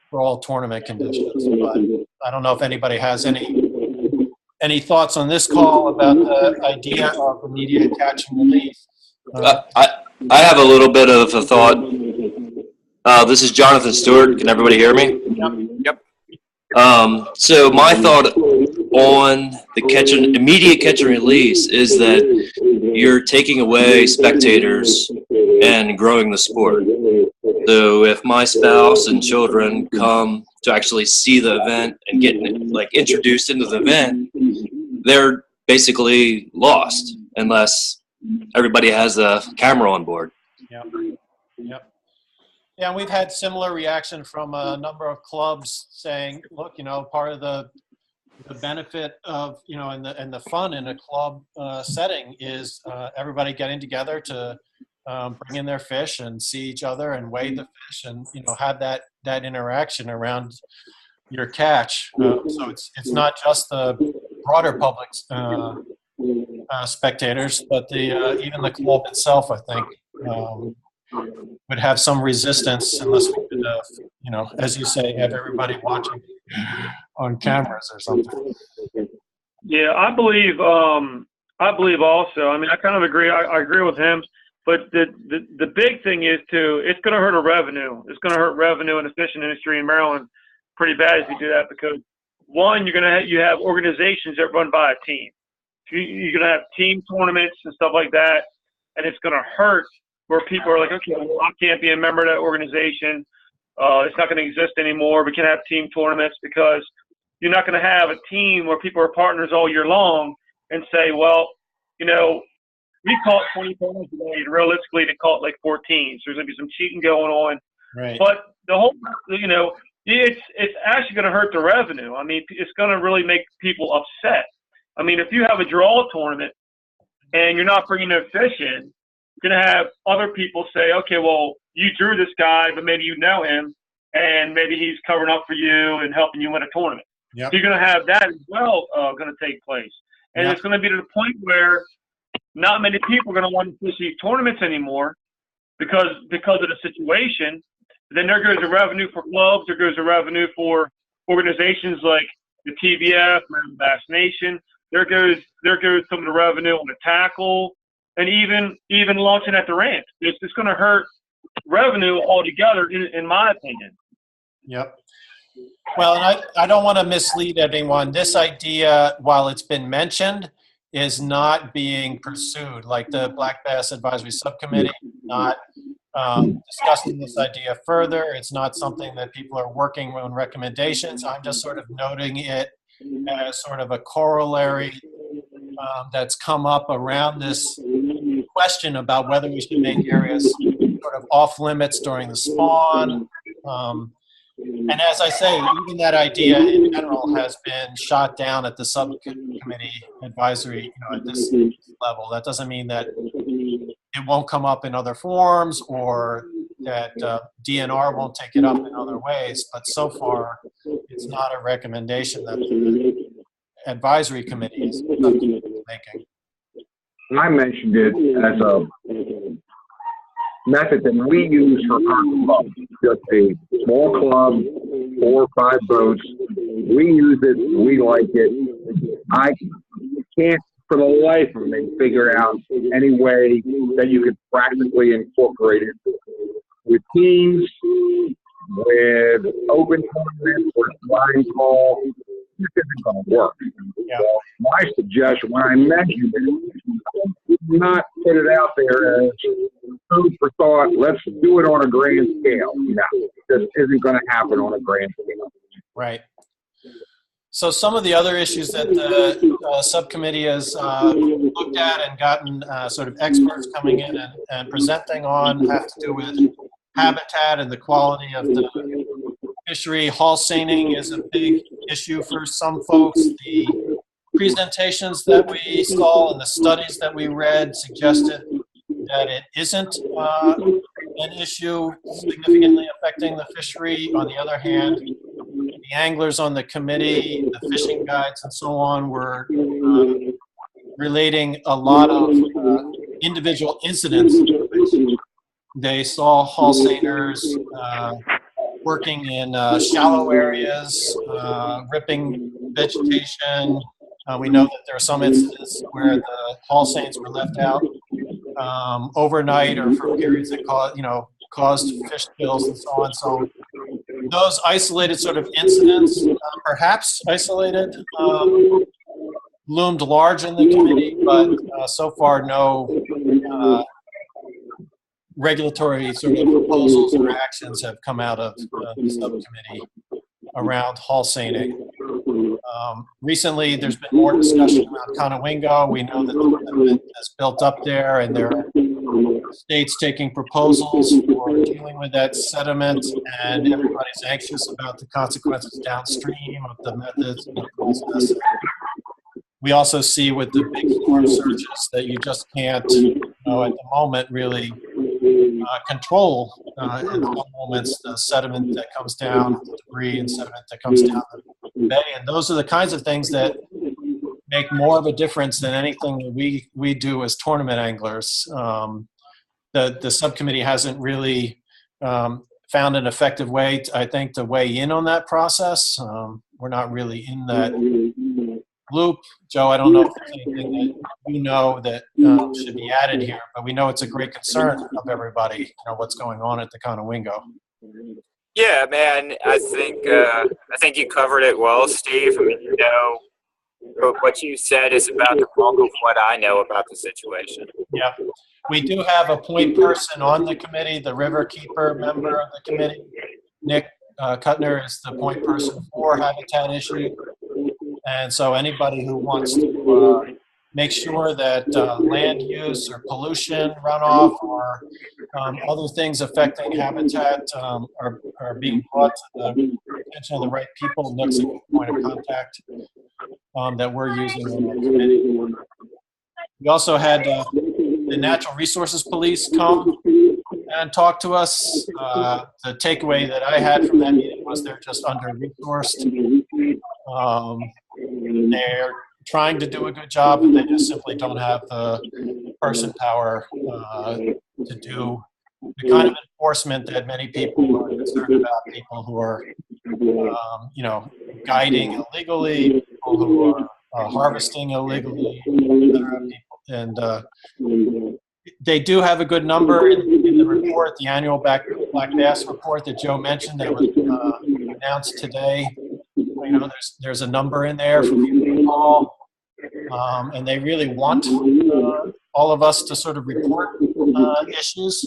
for all tournament conditions. But I don't know if anybody has any thoughts on this call about the idea of immediate catch and release. I have a little bit of a thought. This is Jonathan Stewart. Can everybody hear me? Yep. So my thought on the immediate catch and release is that you're taking away spectators and growing the sport. So if my spouse and children come to actually see the event and get introduced into the event, they're basically lost unless everybody has a camera on board. Yep. Yeah, we've had similar reaction from a number of clubs saying, look, part of the benefit of, and the fun in a club setting is everybody getting together to bring in their fish and see each other and weigh the fish and, have that interaction around, your catch. So it's not just the broader public spectators, but the even the club itself, I think, would have some resistance unless we could, as you say, have everybody watching on cameras or something. Yeah, I believe also. I mean, I kind of agree. I agree with him. But the big thing is, too, it's going to hurt our revenue. It's going to hurt revenue in the fishing industry in Maryland pretty bad if you do that, because, one, you have organizations that run by a team. You're going to have team tournaments and stuff like that, and it's going to hurt where people are like, okay, well, I can't be a member of that organization. It's not going to exist anymore. We can't have team tournaments because you're not going to have a team where people are partners all year long and say, well, we caught 20 tournaments today, and realistically they caught like 14. So there's going to be some cheating going on. Right. But the whole, it's actually going to hurt the revenue. I mean, it's going to really make people upset. I mean, if you have a draw tournament and you're not bringing their fish in, you're going to have other people say, okay, well, you drew this guy, but maybe you know him, and maybe he's covering up for you and helping you win a tournament. Yep. So you're going to have that as well going to take place. And It's going to be to the point where not many people are going to want to fish these tournaments anymore because of the situation. Then there goes the revenue for clubs. There goes the revenue for organizations like the TBF, Maryland Bass Nation. There goes some of the revenue on the tackle, and even launching at the ranch. It's going to hurt revenue altogether, in my opinion. Yep. Well, and I don't want to mislead anyone. This idea, while it's been mentioned, is not being pursued. Like the Black Bass Advisory Subcommittee, not discussing this idea further. It's not something that people are working on recommendations. I'm just sort of noting it as sort of a corollary that's come up around this question about whether we should make areas sort of off limits during the spawn. And as I say, even that idea in general has been shot down at the subcommittee advisory, at this level. That doesn't mean that it won't come up in other forums or that DNR won't take it up in other ways. But so far, it's not a recommendation that the advisory committee is making. I mentioned it as a method that we use for our club, just a small club, 4 or 5 boats. We use it, we like it. I can't for the life of me figure out any way that you could practically incorporate it with teams, with open tournaments, or line call. This isn't going to work. Yeah. So my suggestion when I mentioned it, not put it out there as food for thought. Let's do it on a grand scale. No, this isn't going to happen on a grand scale. Right. So some of the other issues that the subcommittee has looked at and gotten sort of experts coming in and presenting on have to do with habitat and the quality of the fishery. Hull seining is a big issue for some folks. The presentations that we saw and the studies that we read suggested that it isn't an issue significantly affecting the fishery. On the other hand, the anglers on the committee, the fishing guides, and so on were relating a lot of individual incidents. They saw hull seiners working in shallow areas, ripping vegetation. We know that there are some instances where the hull seines were left out overnight or for periods that caused fish kills and so on. So those isolated sort of incidents, perhaps isolated, loomed large in the committee, but so far no regulatory sort of proposals or actions have come out of the subcommittee around hull seining. Recently, there's been more discussion around Conowingo. We know that the sediment has built up there, and there are states taking proposals for dealing with that sediment, and everybody's anxious about the consequences downstream of the methods and the process. We also see with the big storm surges that you just can't, at the moment, really control in some moments the sediment that comes down, the debris and sediment that comes down the bay. And those are the kinds of things that make more of a difference than anything that we do as tournament anglers. The subcommittee hasn't really found an effective way, I think, to weigh in on that process. We're not really in that loop. Joe, I don't know if there's anything that you know that should be added here, but we know it's a great concern of everybody, what's going on at the Conowingo. Yeah, man, I think you covered it well, Steve. I mean, what you said is about the bulk of what I know about the situation. Yeah. We do have a point person on the committee, the river keeper member of the committee. Nick Kuttner is the point person for habitat issue. And so anybody who wants to make sure that land use or pollution runoff or other things affecting habitat are being brought to the attention of the right people, Nick's a good point of contact that we're using in the committee. We also had the Natural Resources Police come and talk to us. The takeaway that I had from that meeting was they're just under-resourced. They're trying to do a good job, but they just simply don't have the person power to do the kind of enforcement that many people are concerned about. People who are, guiding illegally, people who are harvesting illegally, and they do have a good number in the report, the annual black bass report that Joe mentioned that was announced today. There's a number in there for people to call, and they really want all of us to sort of report issues.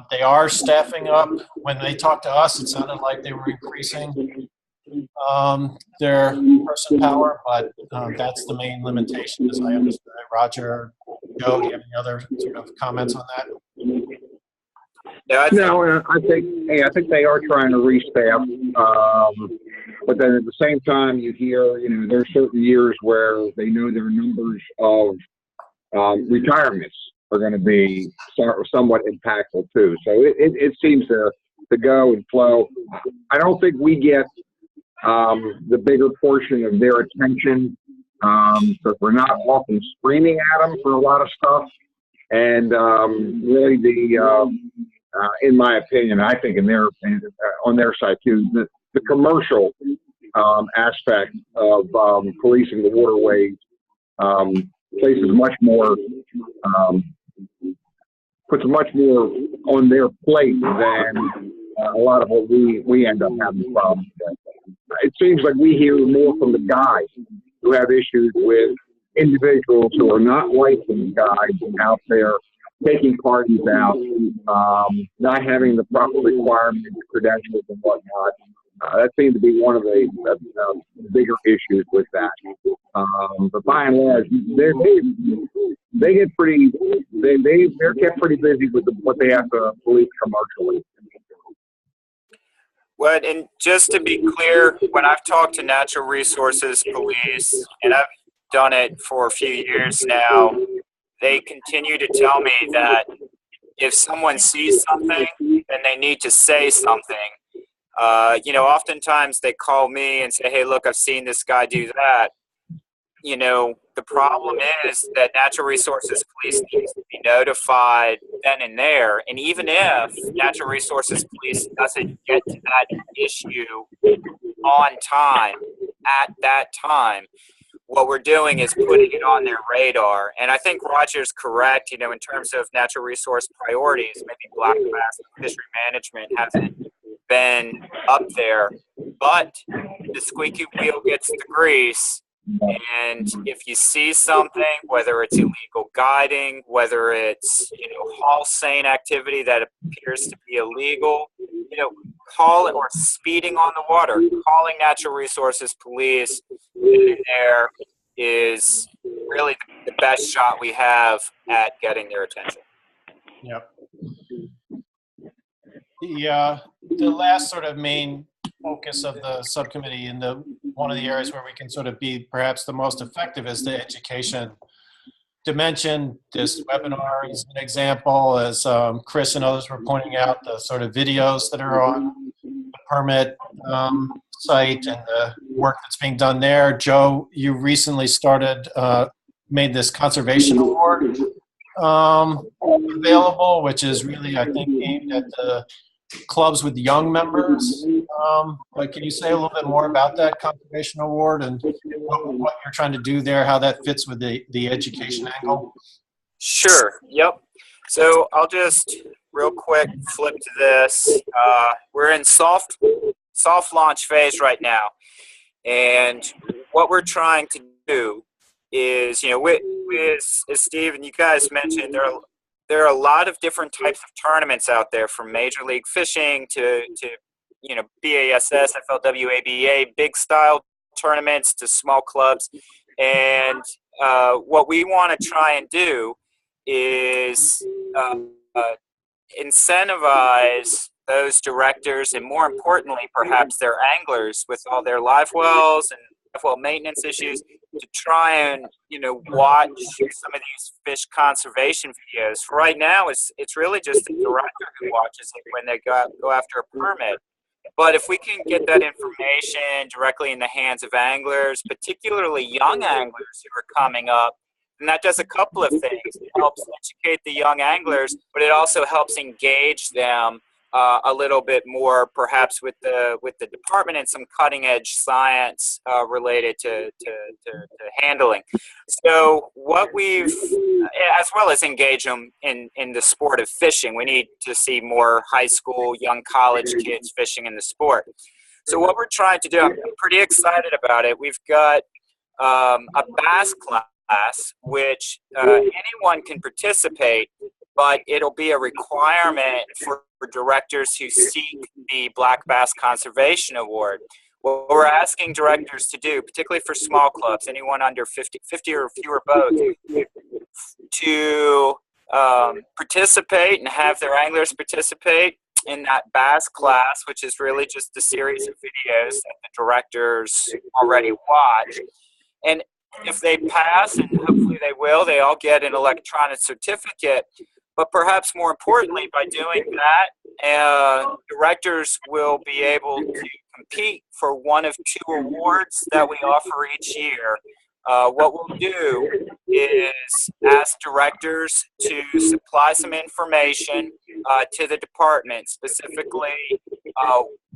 They are staffing up. When they talked to us, it sounded like they were increasing their person power, but that's the main limitation, as I understood it. Roger, Joe, do you have any other sort of comments on that? No, I think they are trying to restaff, but then at the same time, you hear, there's certain years where they know their numbers of retirements are going to be somewhat impactful too. So it seems to go and flow. I don't think we get the bigger portion of their attention because we're not often screaming at them for a lot of stuff. And really, in my opinion, I think on their side too, the commercial aspect of policing the waterways places much more, puts much more on their plate than a lot of what we end up having problems with. It seems like we hear more from the guys who have issues with individuals who are not licensed guides out there taking parties out, not having the proper requirements, credentials, and whatnot. That seems to be one of the bigger issues with that. But by and large, they get pretty. They're kept pretty busy with what they have to police commercially. Well, and just to be clear, when I've talked to Natural Resources Police, and I've done it for a few years now, they continue to tell me that if someone sees something, then they need to say something. Oftentimes they call me and say, hey, look, I've seen this guy do that. The problem is that Natural Resources Police needs to be notified then and there. And even if Natural Resources Police doesn't get to that issue on time, at that time, what we're doing is putting it on their radar. And I think Roger's correct, in terms of natural resource priorities, maybe black bass and fishery management hasn't been up there, but the squeaky wheel gets the grease. And if you see something, whether it's illegal guiding, whether it's, hull seine activity that appears to be illegal, call it, or speeding on the water, calling Natural Resources Police there is really the best shot we have at getting their attention. Yep. The last sort of main focus of the subcommittee and one of the areas where we can sort of be perhaps the most effective is the education dimension, this webinar is an example, as Chris and others were pointing out, the sort of videos that are on the permit site and the work that's being done there. Joe, you recently made this conservation award available, which is really, I think, aimed at the clubs with young members. But can you say a little bit more about that conservation award and what you're trying to do there, how that fits with the education angle? Sure. Yep. So I'll just real quick flip to this. We're in soft launch phase right now, and what we're trying to do is, as Steve and you guys mentioned, there are a lot of different types of tournaments out there, from Major League Fishing to BASS, FLW, ABA, big style tournaments to small clubs. And what we want to try and do is incentivize those directors, and more importantly, perhaps their anglers with all their live wells and live well maintenance issues, to try and watch some of these fish conservation videos. For right now, it's really just the director who watches it when they go after a permit. But if we can get that information directly in the hands of anglers, particularly young anglers who are coming up, then that does a couple of things. It helps educate the young anglers, but it also helps engage them a little bit more, perhaps with the department, and some cutting edge science related to handling. So what we've, as well as engage them in the sport of fishing, we need to see more high school, young college kids fishing in the sport. So what we're trying to do, I'm pretty excited about it. We've got a bass class, which anyone can participate, but it'll be a requirement for directors who seek the Black Bass Conservation Award. What we're asking directors to do, particularly for small clubs, anyone under 50 or fewer boats, to participate and have their anglers participate in that bass class, which is really just a series of videos that the directors already watch. And if they pass, and hopefully they will, they all get an electronic certificate. But perhaps more importantly, by doing that, directors will be able to compete for one of two awards that we offer each year. What we'll do is ask directors to supply some information to the department, specifically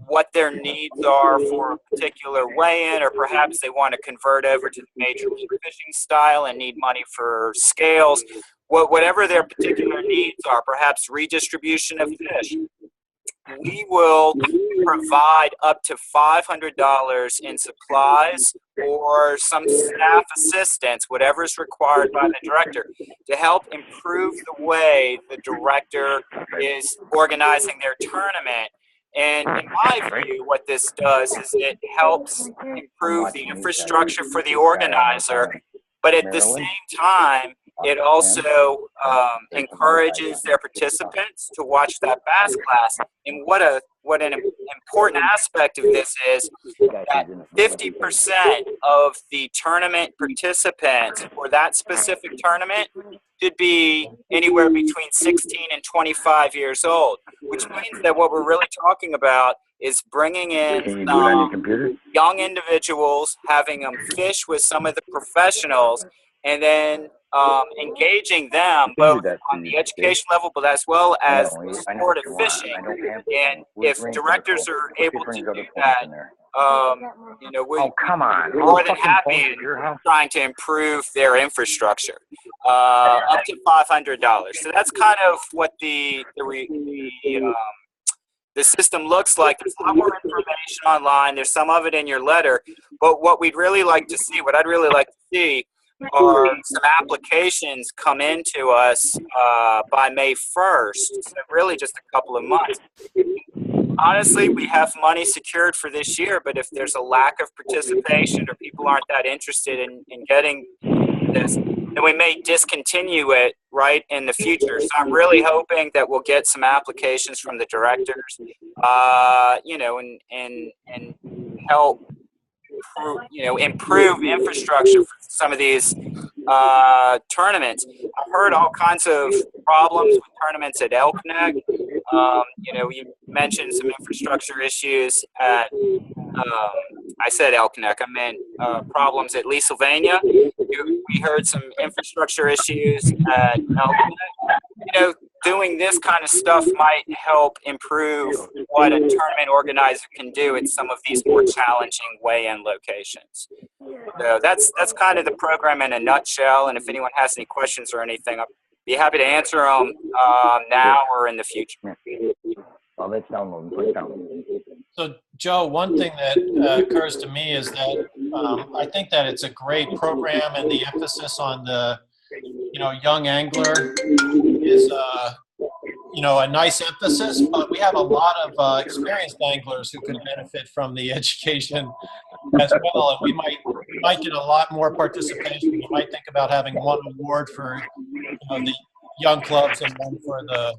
what their needs are for a particular weigh-in, or perhaps they want to convert over to the Major League Fishing style and need money for scales. Whatever their particular needs are, perhaps redistribution of fish. We will provide up to $500 in supplies or some staff assistance, whatever is required by the director, to help improve the way the director is organizing their tournament. And in my view, what this does is it helps improve the infrastructure for the organizer, but at the same time, it also encourages their participants to watch that bass class. And what an important aspect of this is that 50% of the tournament participants for that specific tournament should be anywhere between 16 and 25 years old, which means that what we're really talking about is bringing in young individuals, having them fish with some of the professionals, and then engaging them both on the education level, but as well as the sport of fishing. And if directors are able to do that, we're more than happy in trying to improve their infrastructure, up to $500. So that's kind of what the system looks like. There's a lot more information online. There's some of it in your letter, but what I'd really like to see are some applications come into us by May 1st, so really just a couple of months. Honestly, we have money secured for this year, but if there's a lack of participation or people aren't that interested in getting this, then we may discontinue it right in the future. So I'm really hoping that we'll get some applications from the directors, and help improve infrastructure for some of these tournaments. I've heard all kinds of problems with tournaments at Elk Neck. You mentioned some infrastructure issues at, I said Elk Neck, I meant problems at Leesylvania. We heard some infrastructure issues at Elk Neck. Doing this kind of stuff might help improve what a tournament organizer can do at some of these more challenging weigh-in locations. So that's kind of the program in a nutshell. And if anyone has any questions or anything, I'll be happy to answer them now or in the future. So, Joe, one thing that occurs to me is that I think that it's a great program, and the emphasis on the young angler is a nice emphasis, but we have a lot of experienced anglers who could benefit from the education as well, and we might get a lot more participation. We might think about having one award for the young clubs and one for the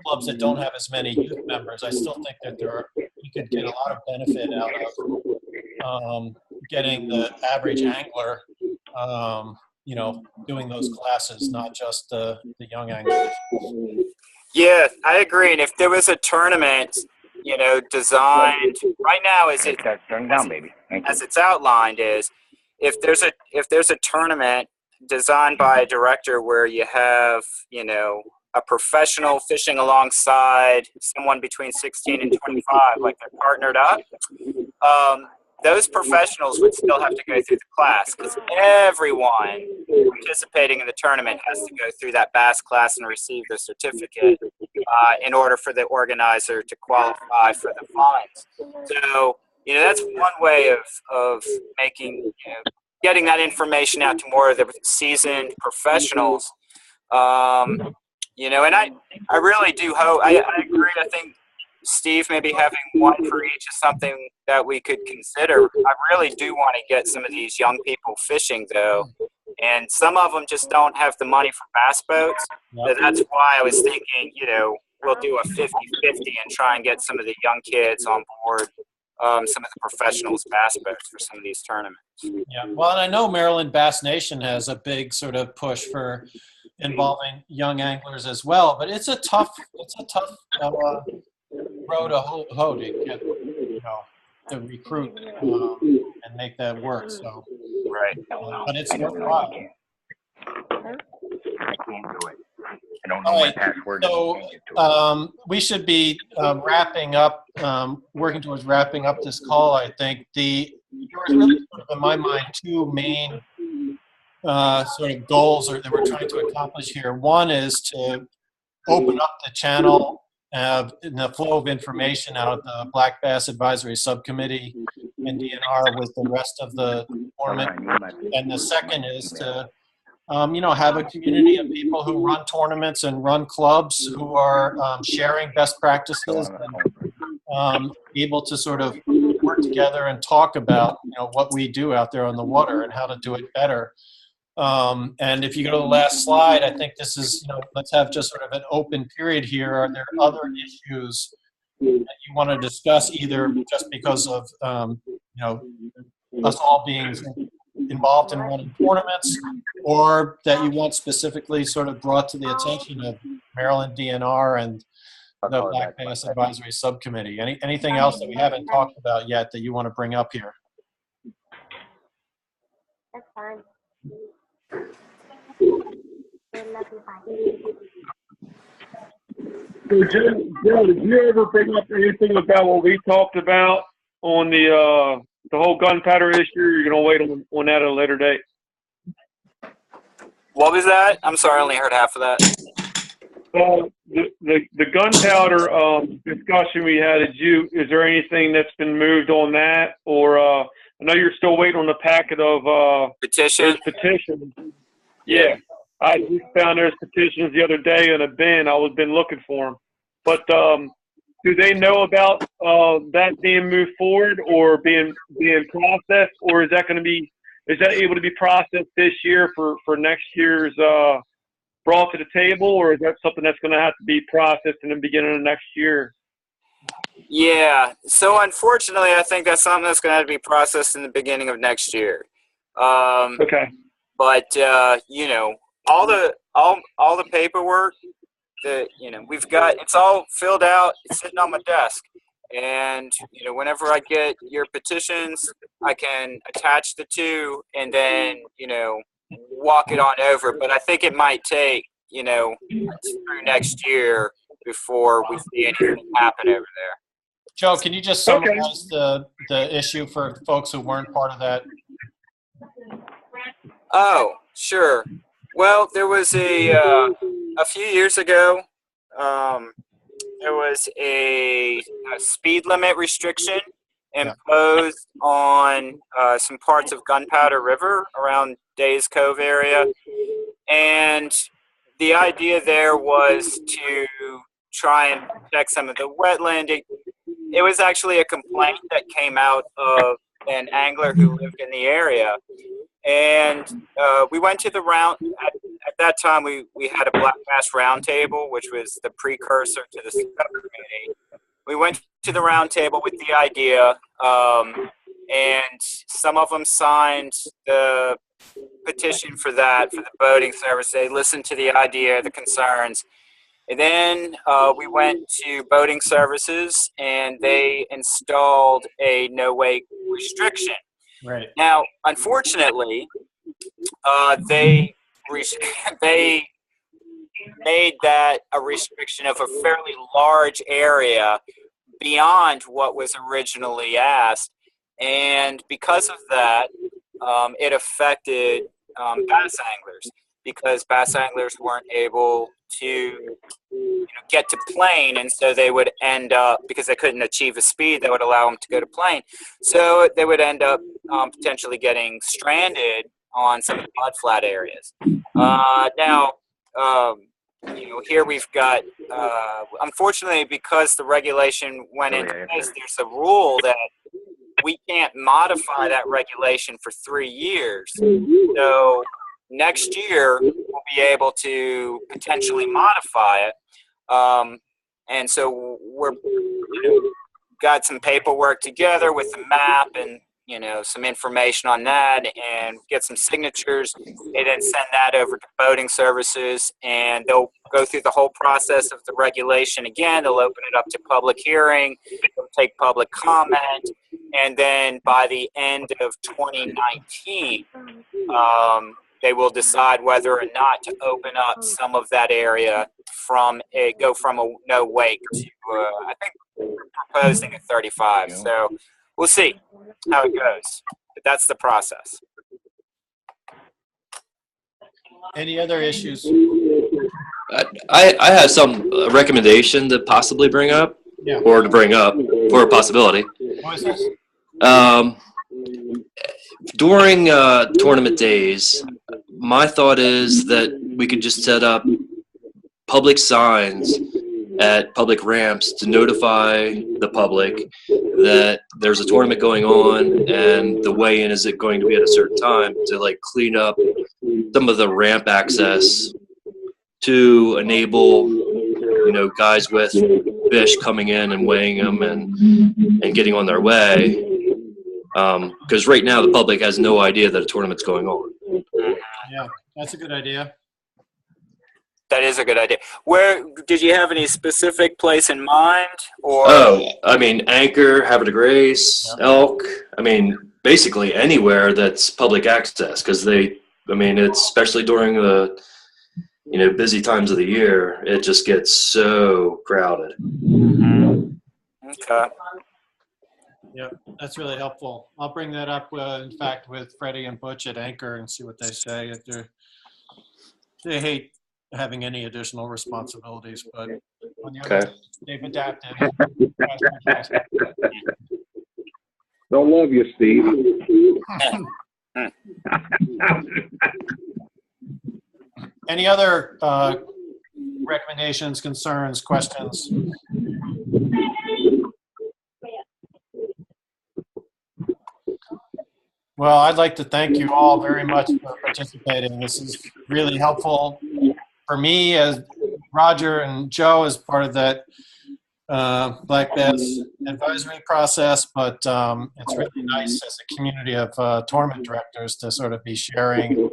clubs that don't have as many youth members. I still think that you could get a lot of benefit out of getting the average angler doing those classes, not just the young anglers. Yeah, I agree. And if there was a tournament, designed right now, as it's outlined, is if there's a tournament designed by a director where you have, a professional fishing alongside someone between 16 and 25, like they're partnered up, those professionals would still have to go through the class, because everyone participating in the tournament has to go through that Bass class and receive the certificate in order for the organizer to qualify for the fines. So, that's one way of making, getting that information out to more of the seasoned professionals. And I really do hope, I agree, I think Steve, maybe having one for each is something that we could consider. I really do want to get some of these young people fishing, though, and some of them just don't have the money for bass boats. So that's why I was thinking, we'll do a 50-50 and try and get some of the young kids on board some of the professionals' bass boats for some of these tournaments. Yeah, well, and I know Maryland Bass Nation has a big sort of push for involving young anglers as well, but it's a tough road to hoe to get, to recruit and make that work. So, right. But it's worthwhile. I can't do it. I don't know All my right. password. So we should be wrapping up, working towards wrapping up this call. I think there was really, in my mind, two main sort of goals that we're trying to accomplish here. One is to open up the channel in the flow of information out of the Black Bass Advisory Subcommittee and DNR with the rest of the tournament. And the second is to have a community of people who run tournaments and run clubs who are sharing best practices and able to sort of work together and talk about what we do out there on the water and how to do it better. And if you go to the last slide, I think this is, let's have just sort of an open period here. Are there other issues that you want to discuss, either just because of, us all being involved in running tournaments, or that you want specifically sort of brought to the attention of Maryland DNR and the Black Bass Advisory Subcommittee? Anything else that we haven't talked about yet that you want to bring up here? That's fine. So, Joe, did you ever bring up anything about what we talked about on the whole gunpowder issue? Or you're going to wait on that at a later date? What was that? I'm sorry, I only heard half of that. The gunpowder discussion we had, is there anything that's been moved on that? Or I know you're still waiting on the packet of petitions. Yeah, I just found those petitions the other day in a bin. I was been looking for them. But do they know about that being moved forward or being processed, or is that able to be processed this year for next year's brought to the table, or is that something that's going to have to be processed in the beginning of next year? Yeah. So unfortunately, I think that's something that's going to have to be processed in the beginning of next year. Okay. But you know, all the paperwork that we've got, it's all filled out. It's sitting on my desk, and whenever I get your petitions, I can attach the two, and then walk it on over. But I think it might take through next year before we see anything happen over there. Joe, can you just summarize the issue for folks who weren't part of that? Oh, sure. Well, there was a few years ago, there was a speed limit restriction imposed on some parts of Gunpowder River around Days Cove area. And the idea there was to try and protect some of the wetland. It was actually a complaint that came out of an angler who lived in the area. And we went to the round. At that time, we had a Black Bass Roundtable, which was the precursor to the subcommittee. We went to the roundtable with the idea, and some of them signed the petition for that, for the boating service. They listened to the idea, the concerns. And then we went to boating services, and they installed a no-wake restriction. Right. Now, unfortunately, they made that a restriction of a fairly large area beyond what was originally asked, and because of that, it affected bass anglers, because bass anglers weren't able to get to plane, and so they would end up, because they couldn't achieve a speed that would allow them to go to plane, so they would end up potentially getting stranded on some of the mudflat areas. Now, here we've got, unfortunately, because the regulation went into place, there's a rule that we can't modify that regulation for 3 years. So next year, we'll be able to potentially modify it. And so we're got some paperwork together with the map and some information on that, and get some signatures. They then send that over to boating services, and they'll go through the whole process of the regulation again. They'll open it up to public hearing, they'll take public comment, and then by the end of 2019, they will decide whether or not to open up some of that area go from a no wake to I think we're proposing a 35. So we'll see how it goes, but that's the process. Any other issues? I have some recommendation to possibly bring up, or to bring up for a possibility. What is this? During tournament days, my thought is that we could just set up public signs at public ramps to notify the public that there's a tournament going on and the weigh-in is going to be at a certain time, to clean up some of the ramp access to enable guys with fish coming in and weighing them and getting on their way, because right now the public has no idea that a tournament's going on. Yeah, that's a good idea. That is a good idea. Where did you have any specific place in mind, or? Oh, I mean, Anchor, Havre de Grace, Elk. I mean, basically anywhere that's public access, because it's especially during the busy times of the year, it just gets so crowded. Okay. Yeah, that's really helpful. I'll bring that up, in fact, with Freddie and Butch at Anchor and see what they say. They hate having any additional responsibilities, but on the other hand, they've adapted. They'll love you, Steve. Any other recommendations, concerns, questions? Well, I'd like to thank you all very much for participating. This is really helpful for me, as Roger and Joe, as part of that Black Bass Advisory process, but it's really nice as a community of tournament directors to sort of be sharing,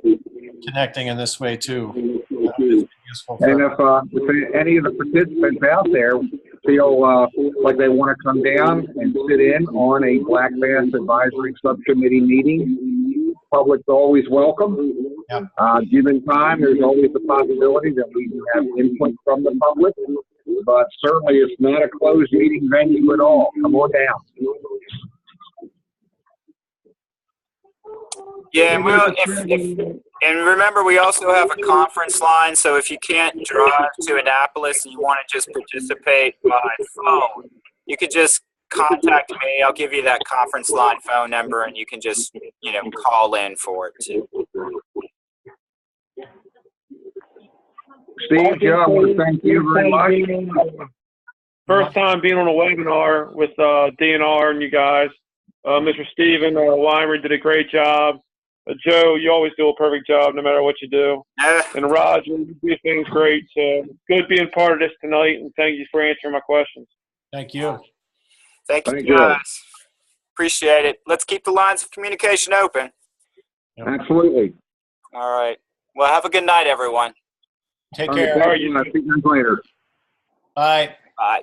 connecting in this way too. It's useful for And if any of the participants out there feel like they want to come down and sit in on a Black Bass Advisory Subcommittee meeting, public's always welcome. Yep. Given time, there's always the possibility that we do have input from the public, but certainly it's not a closed meeting venue at all. Come on down. Yeah, and remember, we also have a conference line, so if you can't drive to Annapolis and you want to just participate by phone, you could just contact me. I'll give you that conference line phone number, and you can just, call in for it too. Steve, Joe, I want to thank you very much. First time being on a webinar with DNR and you guys. Mr. Steven Weimar did a great job. Joe, you always do a perfect job no matter what you do. And Roger, you do things great. So good being part of this tonight, and thank you for answering my questions. Thank you. Thank you, guys. Appreciate it. Let's keep the lines of communication open. Absolutely. All right. Well, have a good night, everyone. Take care. All right, see you guys later. Bye. Bye.